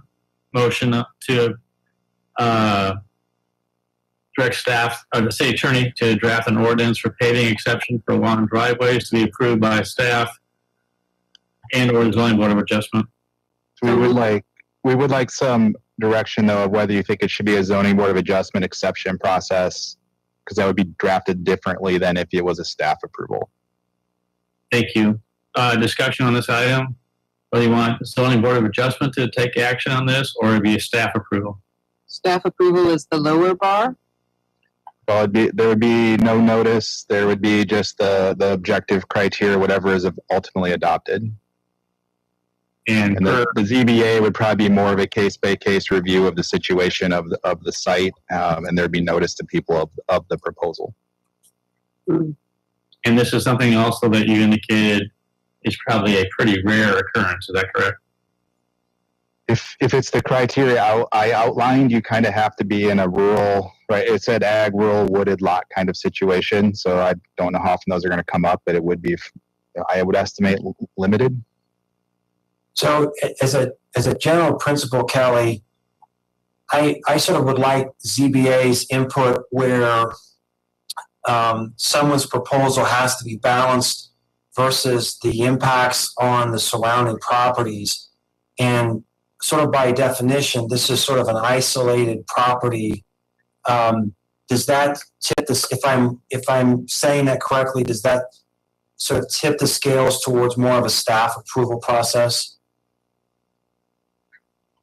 Speaker 1: motion to direct staff, or the city attorney to draft an ordinance for paving exception for lawn driveways to be approved by staff and or the zoning board of adjustment.
Speaker 13: We would like some direction though of whether you think it should be a zoning board of adjustment exception process, because that would be drafted differently than if it was a staff approval.
Speaker 1: Thank you. Discussion on this item. Whether you want the zoning board of adjustment to take action on this or it'd be a staff approval.
Speaker 15: Staff approval is the lower bar.
Speaker 13: Well, there would be no notice. There would be just the objective criteria, whatever is ultimately adopted.
Speaker 1: And
Speaker 13: the ZBA would probably be more of a case-by-case review of the situation of the site, and there'd be notice to people of the proposal.
Speaker 1: And this is something also that you indicated is probably a pretty rare occurrence. Is that correct?
Speaker 13: If it's the criteria I outlined, you kind of have to be in a rural, right? It said ag, rural, wooded lot kind of situation. So I don't know how often those are going to come up, but it would be, I would estimate, limited.
Speaker 10: So as a general principle, Kelly, I sort of would like ZBA's input where someone's proposal has to be balanced versus the impacts on the surrounding properties. And sort of by definition, this is sort of an isolated property. Does that tip this, if I'm saying that correctly, does that sort of tip the scales towards more of a staff approval process?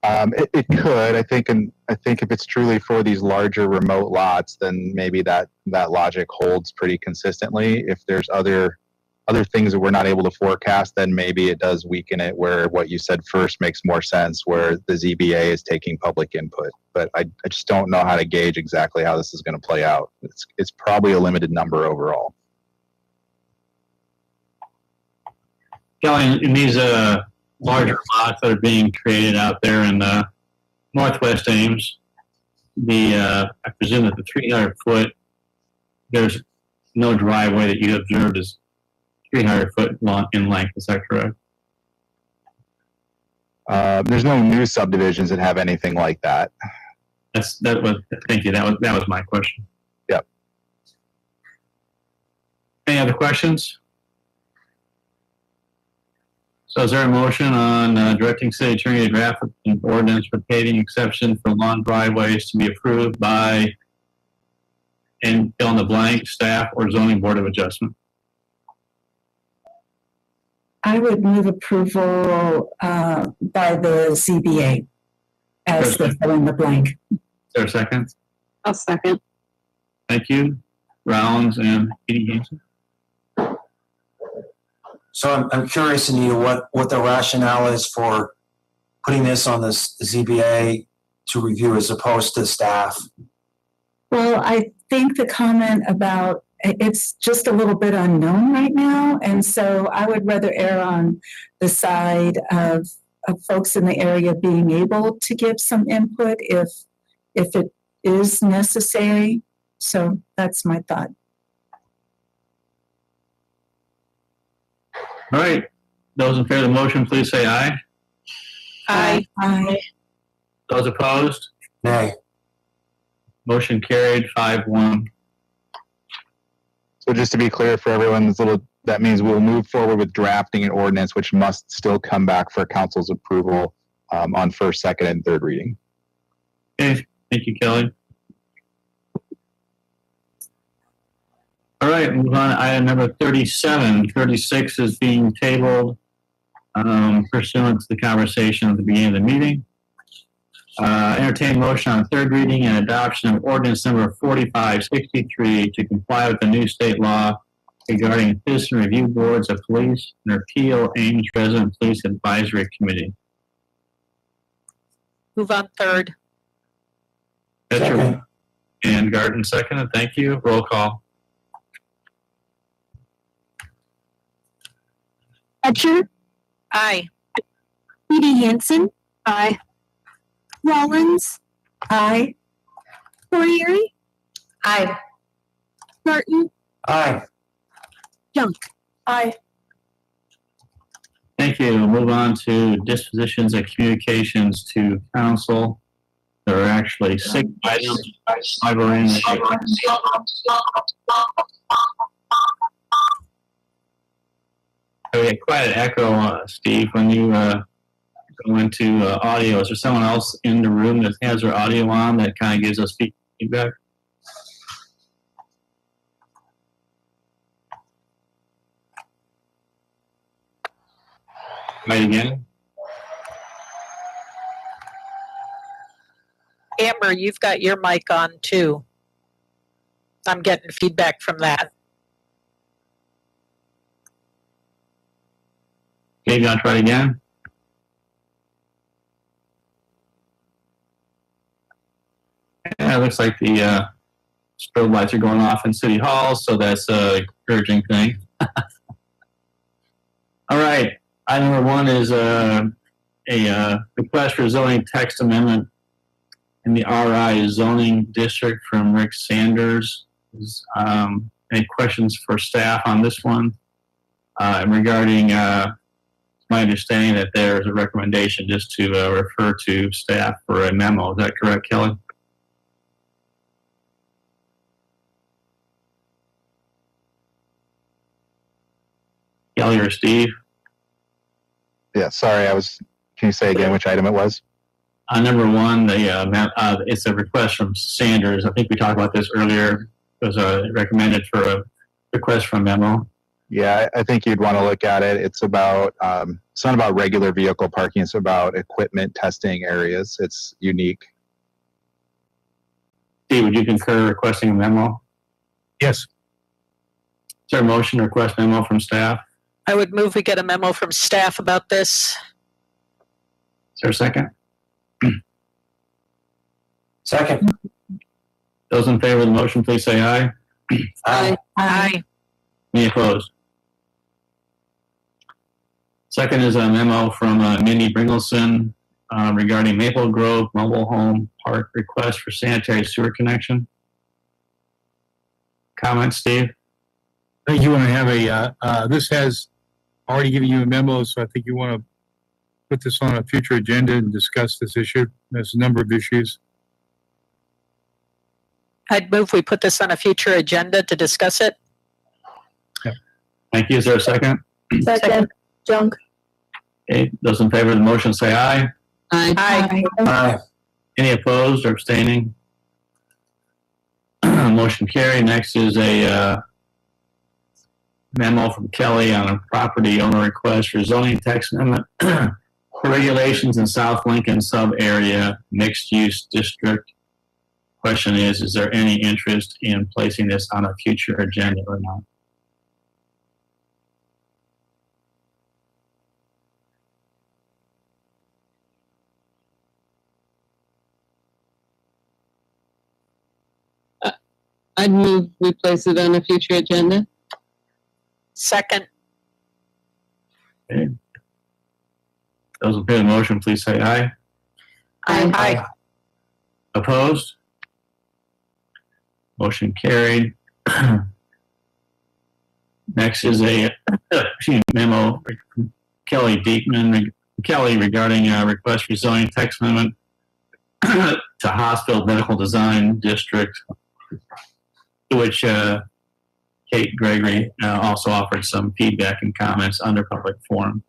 Speaker 13: It could. I think if it's truly for these larger remote lots, then maybe that logic holds pretty consistently. If there's other things that we're not able to forecast, then maybe it does weaken it, where what you said first makes more sense, where the ZBA is taking public input. But I just don't know how to gauge exactly how this is going to play out. It's probably a limited number overall.
Speaker 1: Kelly, in these larger lots that are being created out there in northwest Ames, I presume that the 300-foot, there's no driveway that you observed is 300 foot long in length. Is that correct?
Speaker 13: There's no new subdivisions that have anything like that.
Speaker 1: Thank you. That was my question.
Speaker 13: Yep.
Speaker 1: Any other questions? So is there a motion on directing city attorney to draft an ordinance for paving exception for lawn driveways to be approved by, and fill in the blank, staff or zoning board of adjustment?
Speaker 16: I would move approval by the ZBA as the fill in the blank.
Speaker 1: Is there a second?
Speaker 15: I'll second.
Speaker 1: Thank you. Rollins and Hanson.
Speaker 10: So I'm curious, Anita, what the rationale is for putting this on the ZBA to review as opposed to staff.
Speaker 16: Well, I think the comment about it's just a little bit unknown right now. And so I would rather err on the side of folks in the area being able to give some input if it is necessary. So that's my thought.
Speaker 1: All right. Those in favor of the motion, please say aye.
Speaker 9: Aye.
Speaker 16: Aye.
Speaker 1: Those opposed?
Speaker 10: Nay.
Speaker 1: Motion carried 5-1.
Speaker 13: So just to be clear for everyone, that means we'll move forward with drafting an ordinance, which must still come back for council's approval on first, second, and third reading.
Speaker 1: Okay. Thank you, Kelly. All right, move on to item number 37. 36 is being tabled pursuant to the conversation at the beginning of the meeting. Entertain motion on third reading and adoption of ordinance number 4563 to comply with the new state law regarding citizen review boards of police and repeal Ames Resident Police Advisory Committee.
Speaker 9: Move on third.
Speaker 1: Betcher and Garten seconded. Thank you. Roll call.
Speaker 6: Betcher.
Speaker 9: Aye.
Speaker 6: Edie Hanson. Aye. Rollins.
Speaker 16: Aye.
Speaker 6: Poirier.
Speaker 9: Aye.
Speaker 6: Garten.
Speaker 10: Aye.
Speaker 6: Junk.
Speaker 16: Aye.
Speaker 1: Thank you. We'll move on to dispositions and communications to council. There are actually 6 items. 5 are in. We had quite an echo, Steve, when you go into audio. Is there someone else in the room that has their audio on that kind of gives us feedback? Right again.
Speaker 9: Amber, you've got your mic on too. I'm getting feedback from that.
Speaker 1: Okay, you want to try it again? Yeah, it looks like the strobe lights are going off in City Hall, so that's a encouraging thing. All right. Item number 1 is a request for zoning text amendment in the RI zoning district from Rick Sanders. Any questions for staff on this one? Regarding my understanding that there's a recommendation just to refer to staff for a memo. Is that correct, Kelly? Kelly or Steve?
Speaker 13: Yeah, sorry, can you say again which item it was?
Speaker 1: Number 1, it's a request from Sanders. I think we talked about this earlier. It was recommended for a request for a memo.
Speaker 13: Yeah, I think you'd want to look at it. It's about, it's not about regular vehicle parking. It's about equipment testing areas. It's unique.
Speaker 1: Steve, would you concur requesting a memo?
Speaker 14: Yes.
Speaker 1: Is there a motion to request memo from staff?
Speaker 9: I would move we get a memo from staff about this.
Speaker 1: Is there a second?
Speaker 10: Second.
Speaker 1: Those in favor of the motion, please say aye.
Speaker 10: Aye.
Speaker 9: Aye.
Speaker 1: Any opposed? Second is a memo from Mindy Bringleson regarding Maple Grove Mobile Home Park request for sanitary sewer connection. Comments, Steve?
Speaker 14: I think you want to have this has already given you a memo, so I think you want to put this on a future agenda and discuss this issue. There's a number of issues.
Speaker 9: I'd move we put this on a future agenda to discuss it.
Speaker 1: Thank you. Is there a second?
Speaker 6: Second. Junk.
Speaker 1: Okay. Those in favor of the motion say aye.
Speaker 9: Aye.
Speaker 10: Aye.
Speaker 1: Any opposed or abstaining? Motion carried. Next is a memo from Kelly on a property owner request for zoning text amendment regulations in South Lincoln sub-area mixed-use district. Question is there any interest in placing this on a future agenda or not?
Speaker 15: I'd move we place it on a future agenda.
Speaker 9: Second.
Speaker 1: Okay. Those in favor of the motion, please say aye.
Speaker 9: Aye.
Speaker 1: Opposed? Motion carried. Next is a memo from Kelly Diekman, Kelly regarding a request for zoning text amendment to hospital medical design district, to which Kate Gregory also offered some feedback and comments under public forum.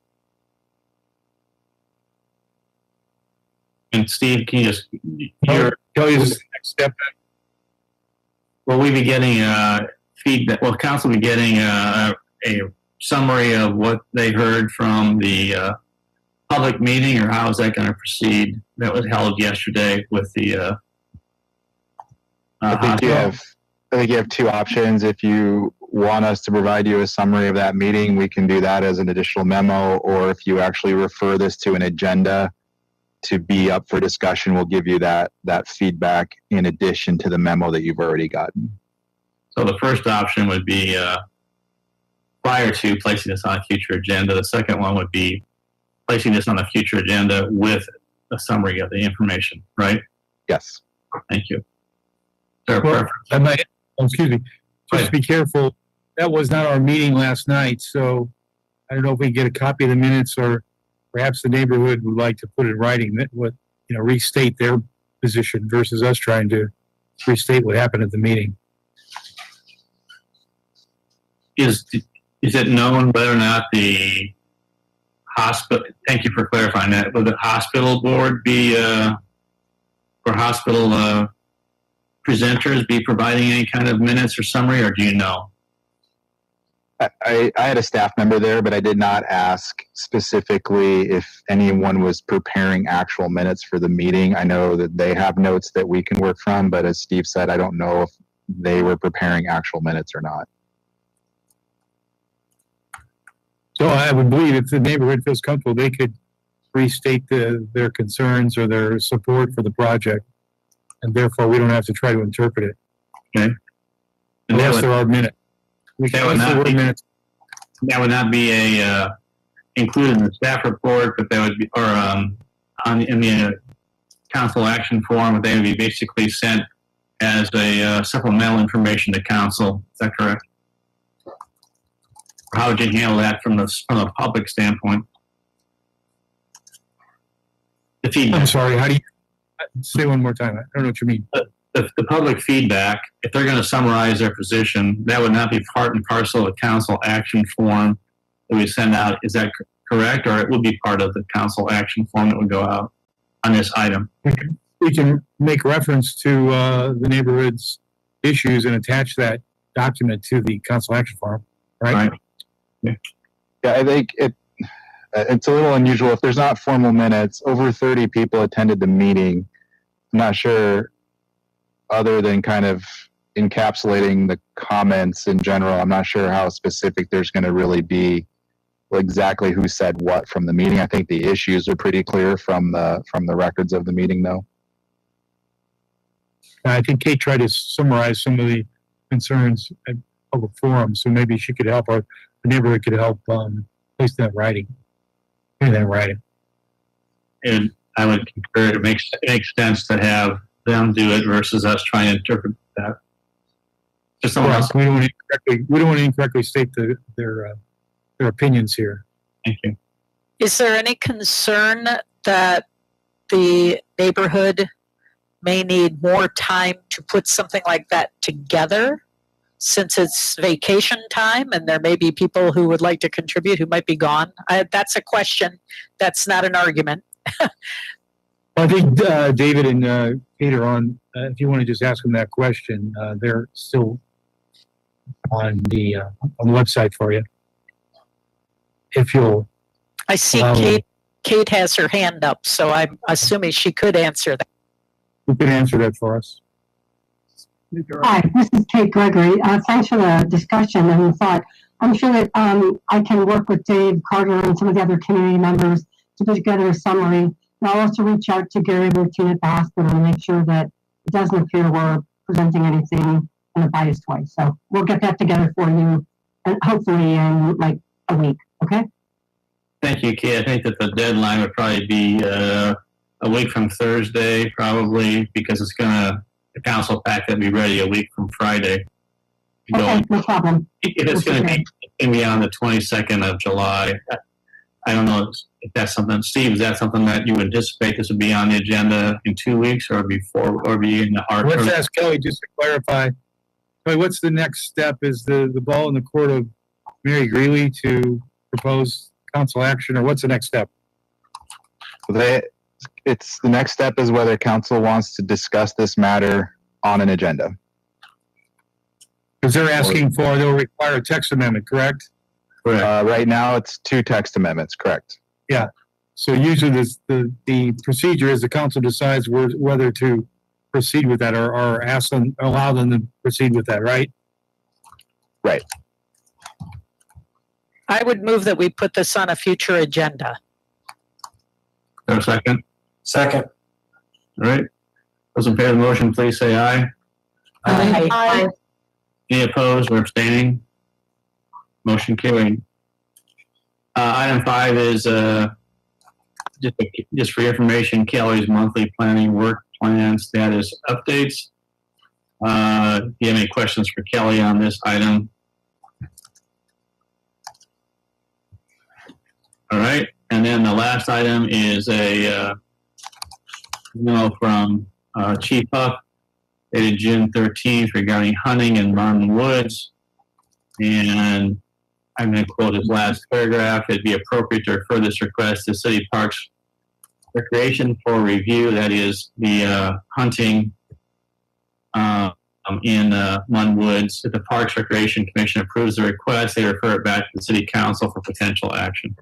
Speaker 1: And Steve, can you just
Speaker 14: Kelly's next step.
Speaker 1: will we be getting feedback? Will council be getting a summary of what they heard from the public meeting, or how is that going to proceed? That was held yesterday with the.
Speaker 13: I think you have 2 options. If you want us to provide you a summary of that meeting, we can do that as an additional memo, or if you actually refer this to an agenda to be up for discussion, we'll give you that feedback in addition to the memo that you've already gotten.
Speaker 1: So the first option would be prior to placing this on a future agenda. The second one would be placing this on a future agenda with a summary of the information, right?
Speaker 13: Yes.
Speaker 1: Thank you. Is there a preference?
Speaker 14: Excuse me. Just be careful. That was not our meeting last night, so
Speaker 4: I don't know if we can get a copy of the minutes, or perhaps the neighborhood would like to put in writing that restate their position versus us trying to restate what happened at the meeting.
Speaker 1: Is it known whether or not the hospital, thank you for clarifying that, will the hospital board be, or hospital presenters be providing any kind of minutes or summary, or do you know?
Speaker 13: I had a staff member there, but I did not ask specifically if anyone was preparing actual minutes for the meeting. I know that they have notes that we can work from, but as Steve said, I don't know if they were preparing actual minutes or not.
Speaker 4: So I would believe if the neighborhood feels comfortable, they could restate their concerns or their support for the project, and therefore we don't have to try to interpret it.
Speaker 1: Okay. And
Speaker 4: Unless there are minutes.
Speaker 1: That would not be a included in the staff report, but that would be, or in the council action form, but they would be basically sent as a supplemental information to council. Is that correct? How would you handle that from a public standpoint? The feedback.
Speaker 4: I'm sorry. How do you say one more time? I don't know what you mean.
Speaker 1: The public feedback, if they're going to summarize their position, that would not be part and parcel of the council action form that we send out. Is that correct? Or it would be part of the council action form that would go out on this item?
Speaker 4: We can make reference to the neighborhood's issues and attach that document to the council action form, right?
Speaker 13: Yeah, I think it's a little unusual. If there's not formal minutes, over 30 people attended the meeting. I'm not sure, other than kind of encapsulating the comments in general, I'm not sure how specific there's going to really be exactly who said what from the meeting. I think the issues are pretty clear from the records of the meeting, though.
Speaker 4: I think Kate tried to summarize some of the concerns at public forums, so maybe she could help, or the neighborhood could help place that in writing.
Speaker 1: And I would concur. It makes sense to have them do it versus us trying to interpret that. Just someone else.
Speaker 4: We don't want to incorrectly state their opinions here.
Speaker 1: Thank you.
Speaker 9: Is there any concern that the neighborhood may need more time to put something like that together, since it's vacation time and there may be people who would like to contribute who might be gone? That's a question. That's not an argument.
Speaker 4: I think David and Kate are on. If you want to just ask them that question, they're still on the website for you. If you'll,
Speaker 9: I see Kate has her hand up, so I'm assuming she could answer that.
Speaker 4: Who could answer that for us?
Speaker 5: Hi, this is Kate Gregory. Thanks for the discussion and the thought. I'm sure that I can work with Dave Carter and some of the other community members to put together a summary. And I'll also reach out to Gary Routine at the hospital and make sure that it doesn't appear we're presenting anything in a biased way. So we'll get that together for you, and hopefully in like a week. Okay?
Speaker 1: Thank you, Kate. I think that the deadline would probably be a week from Thursday, probably, because it's the council pack will be ready a week from Friday.
Speaker 5: Okay, no problem.
Speaker 1: If it's going to be on the 22nd of July, I don't know if that's something, Steve, is that something that you anticipate this would be on the agenda in 2 weeks or before, or be in the hard?
Speaker 4: Let's ask Kelly just to clarify. Kelly, what's the next step? Is the ball in the court of Mary Greeley to propose council action, or what's the next step?
Speaker 13: It's the next step is whether council wants to discuss this matter on an agenda.
Speaker 4: Because they'll require a text amendment, correct?
Speaker 13: Right now, it's 2 text amendments, correct?
Speaker 4: Yeah. So usually the procedure is the council decides whether to proceed with that or allow them to proceed with that, right?
Speaker 13: Right.
Speaker 9: I would move that we put this on a future agenda.
Speaker 1: There a second?
Speaker 10: Second.
Speaker 1: All right. Those in favor of the motion, please say aye.
Speaker 9: Aye.
Speaker 1: Any opposed or abstaining? Motion carried. Item 5 is just for information, Kelly's monthly planning work plan status updates. Do you have any questions for Kelly on this item? then the last item is a memo from Chief Huff dated June 13th regarding hunting in Martin Woods. And I'm going to quote his last paragraph. It'd be appropriate to refer this request to City Parks Recreation for review. That is the hunting in Martin Woods. If the Parks Recreation Commission approves the request, they refer it back to the City Council for potential action.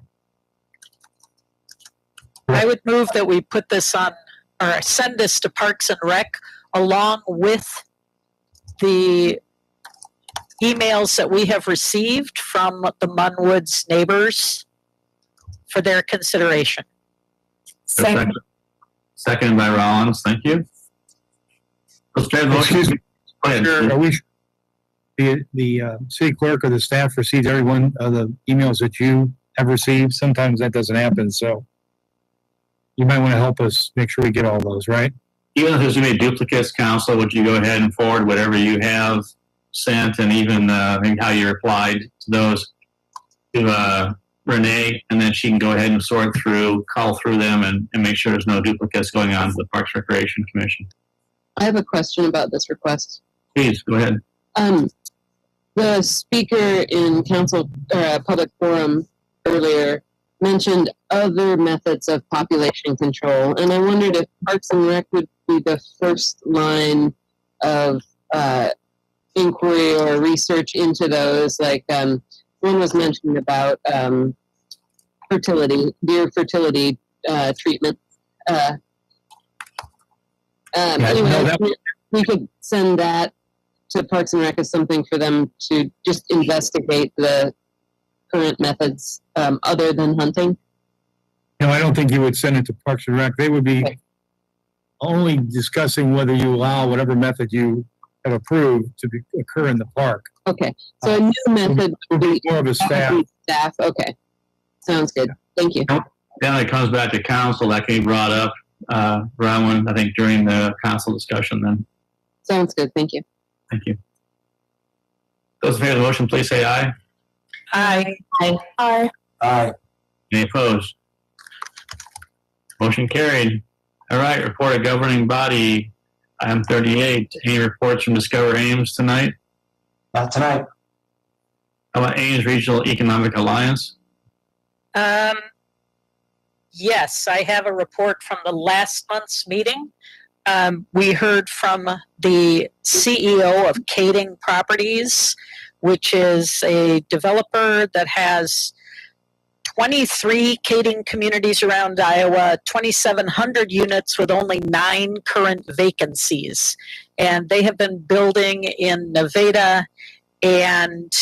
Speaker 9: I would move that we put this on, or send this to Parks and Rec along with the emails that we have received from the Munwoods neighbors for their consideration.
Speaker 1: Second. Seconded by Rollins. Thank you. Let's try the motion.
Speaker 4: Excuse me.
Speaker 1: Go ahead.
Speaker 4: Sure. Are we, the city clerk or the staff receives every one of the emails that you have received? Sometimes that doesn't happen, so you might want to help us make sure we get all those, right?
Speaker 1: Even if there's any duplicates, Council, would you go ahead and forward whatever you have sent, and even maybe how you replied to those to Renee, and then she can go ahead and sort through, call through them, and make sure there's no duplicates going on to the Parks Recreation Commission.
Speaker 15: I have a question about this request.
Speaker 1: Please, go ahead.
Speaker 15: The speaker in council public forum earlier mentioned other methods of population control, and I wondered if Parks and Rec would be the first line of inquiry or research into those. Like one was mentioned about fertility, deer fertility treatment. Anyway, we could send that to Parks and Rec as something for them to just investigate the current methods other than hunting.
Speaker 4: No, I don't think you would send it to Parks and Rec. They would be only discussing whether you allow whatever method you have approved to occur in the park.
Speaker 15: Okay, so a new method would be
Speaker 4: more of a staff.
Speaker 15: Staff, okay. Sounds good. Thank you.
Speaker 1: Then it comes back to council. That can be brought up, Rowan, I think, during the council discussion then.
Speaker 15: Sounds good. Thank you.
Speaker 1: Thank you. Those in favor of the motion, please say aye.
Speaker 9: Aye.
Speaker 15: Aye.
Speaker 16: Aye.
Speaker 10: Aye.
Speaker 1: Any opposed? Motion carried. All right, report of governing body, item 38. Any reports from Discover Ames tonight?
Speaker 10: Not tonight.
Speaker 1: How about Ames Regional Economic Alliance?
Speaker 9: Yes, I have a report from the last month's meeting. We heard from the CEO of Kading Properties, which is a developer that has 23 Kading communities around Iowa, 2,700 units with only 9 current vacancies. And they have been building in Nevada and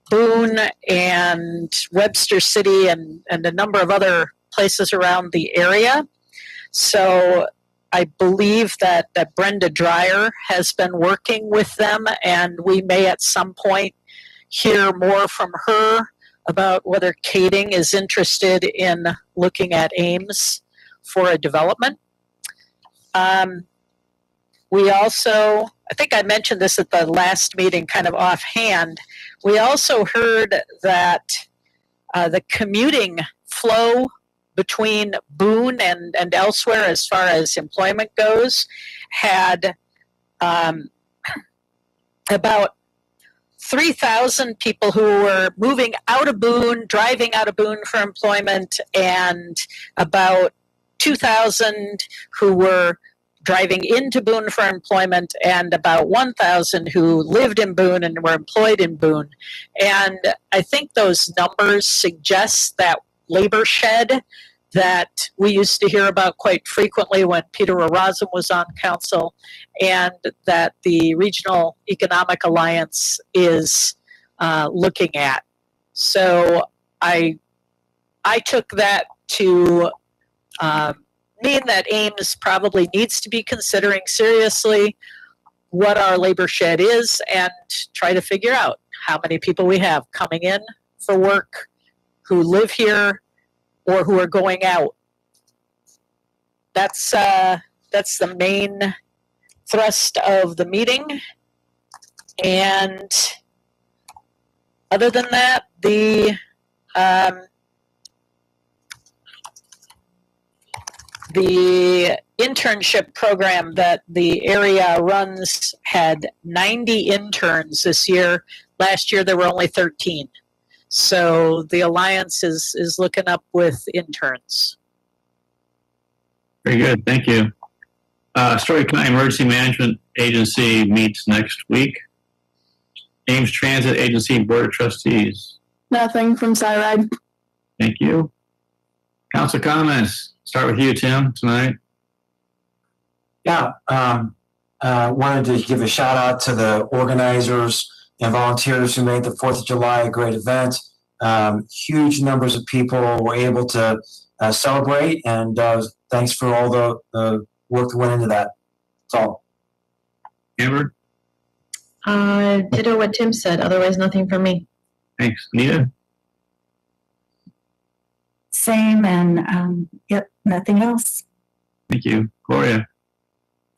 Speaker 9: Boone and Webster City and a number of other places around the area. So I believe that Brenda Dreyer has been working with them, and we may at some point hear more from her about whether Kading is interested in looking at Ames for a development. We also, I think I mentioned this at the last meeting kind of offhand, we also heard that the commuting flow between Boone and elsewhere as far as employment goes had about 3,000 people who were moving out of Boone, driving out of Boone for employment, and about 2,000 who were driving into Boone for employment, and about 1,000 who lived in Boone and were employed in Boone. And I think those numbers suggest that labor shed that we used to hear about quite frequently when Peter O'Razum was on council, and that the Regional Economic Alliance is looking at. So I took that to mean that Ames probably needs to be considering seriously what our labor shed is and try to figure out how many people we have coming in for work who live here or who are going out. That's the main thrust of the meeting. And other than that, the The internship program that the area runs had 90 interns this year. Last year there were only 13. So the Alliance is looking up with interns.
Speaker 1: Very good. Thank you. Story County Emergency Management Agency meets next week. Ames Transit Agency Board of Trustees.
Speaker 6: Nothing from Cyride.
Speaker 1: Thank you. Council comments. Start with you, Tim, tonight.
Speaker 10: Yeah, wanted to give a shout out to the organizers and volunteers who made the 4th of July a great event. Huge numbers of people were able to celebrate, and thanks for all the work that went into that. That's all.
Speaker 1: Amber?
Speaker 6: Ditto what Tim said. Otherwise, nothing from me.
Speaker 1: Thanks. Anita?
Speaker 16: Same, and yep, nothing else.
Speaker 1: Thank you. Gloria?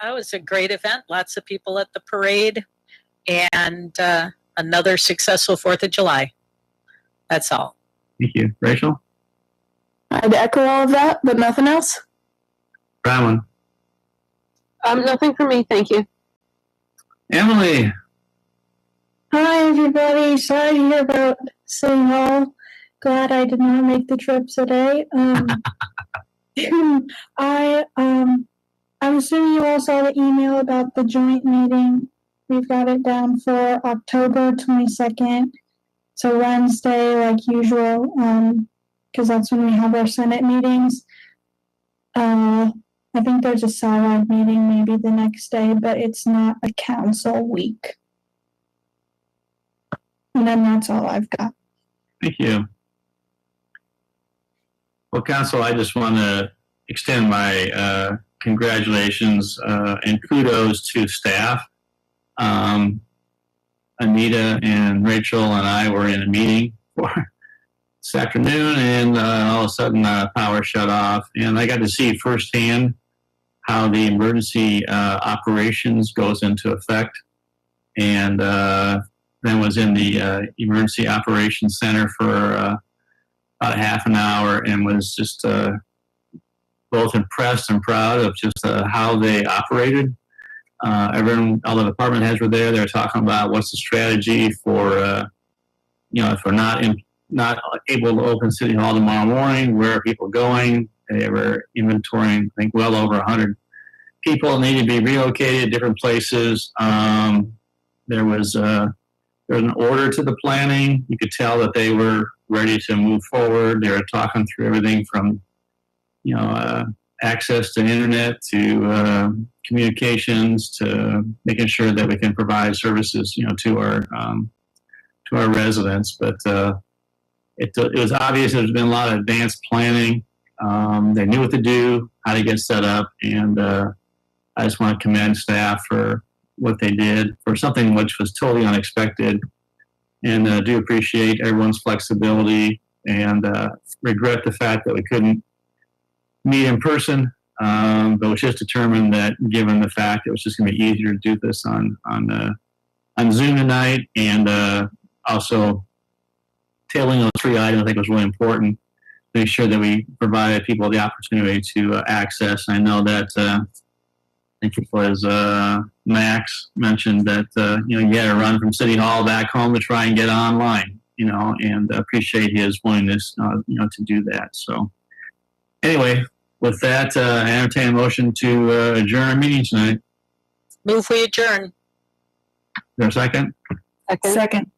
Speaker 9: That was a great event. Lots of people at the parade, and another successful 4th of July. That's all.
Speaker 1: Thank you. Rachel?
Speaker 6: I'd echo all of that, but nothing else.
Speaker 1: Bradley?
Speaker 15: Nothing for me, thank you.
Speaker 1: Emily?
Speaker 12: Hi, everybody. Sorry to hear about City Hall. Glad I did not make the trip today. I'm assuming you all saw the email about the joint meeting. We've got it down for October 22nd. So Wednesday, like usual, because that's when we have our Senate meetings. I think there's a Cyride meeting maybe the next day, but it's not a council week. And then that's all I've got.
Speaker 1: Thank you. Well, Council, I just want to extend my congratulations and kudos to staff. Anita and Rachel and I were in a meeting this afternoon, and all of a sudden power shut off, and I got to see firsthand how the emergency operations goes into effect, and then was in the emergency operations center for about half an hour, and was just both impressed and proud of just how they operated. Everyone, all the department heads were there. They were talking about what's the strategy for, if we're not able to open City Hall tomorrow morning, where are people going? They were inventorying, I think, well over 100 people need to be relocated different places. There was an order to the planning. You could tell that they were ready to move forward. They were talking through everything from, access to internet to communications to making sure that we can provide services, to our residents. But it was obvious there's been a lot of advanced planning. They knew what to do, how to get set up, and I just want to commend staff for what they did for something which was totally unexpected, and do appreciate everyone's flexibility, and regret the fact that we couldn't meet in person, but was just determined that given the fact it was just going to be easier to do this on Zoom tonight, and also tailing those 3 items I think was really important. Make sure that we provided people the opportunity to access. I know that I think it was Max mentioned that you had to run from City Hall back home to try and get online, and appreciate his willingness, to do that. So anyway, with that, I entertain a motion to adjourn our meeting tonight.
Speaker 9: Move we adjourn.
Speaker 1: Is there a second?
Speaker 16: Second.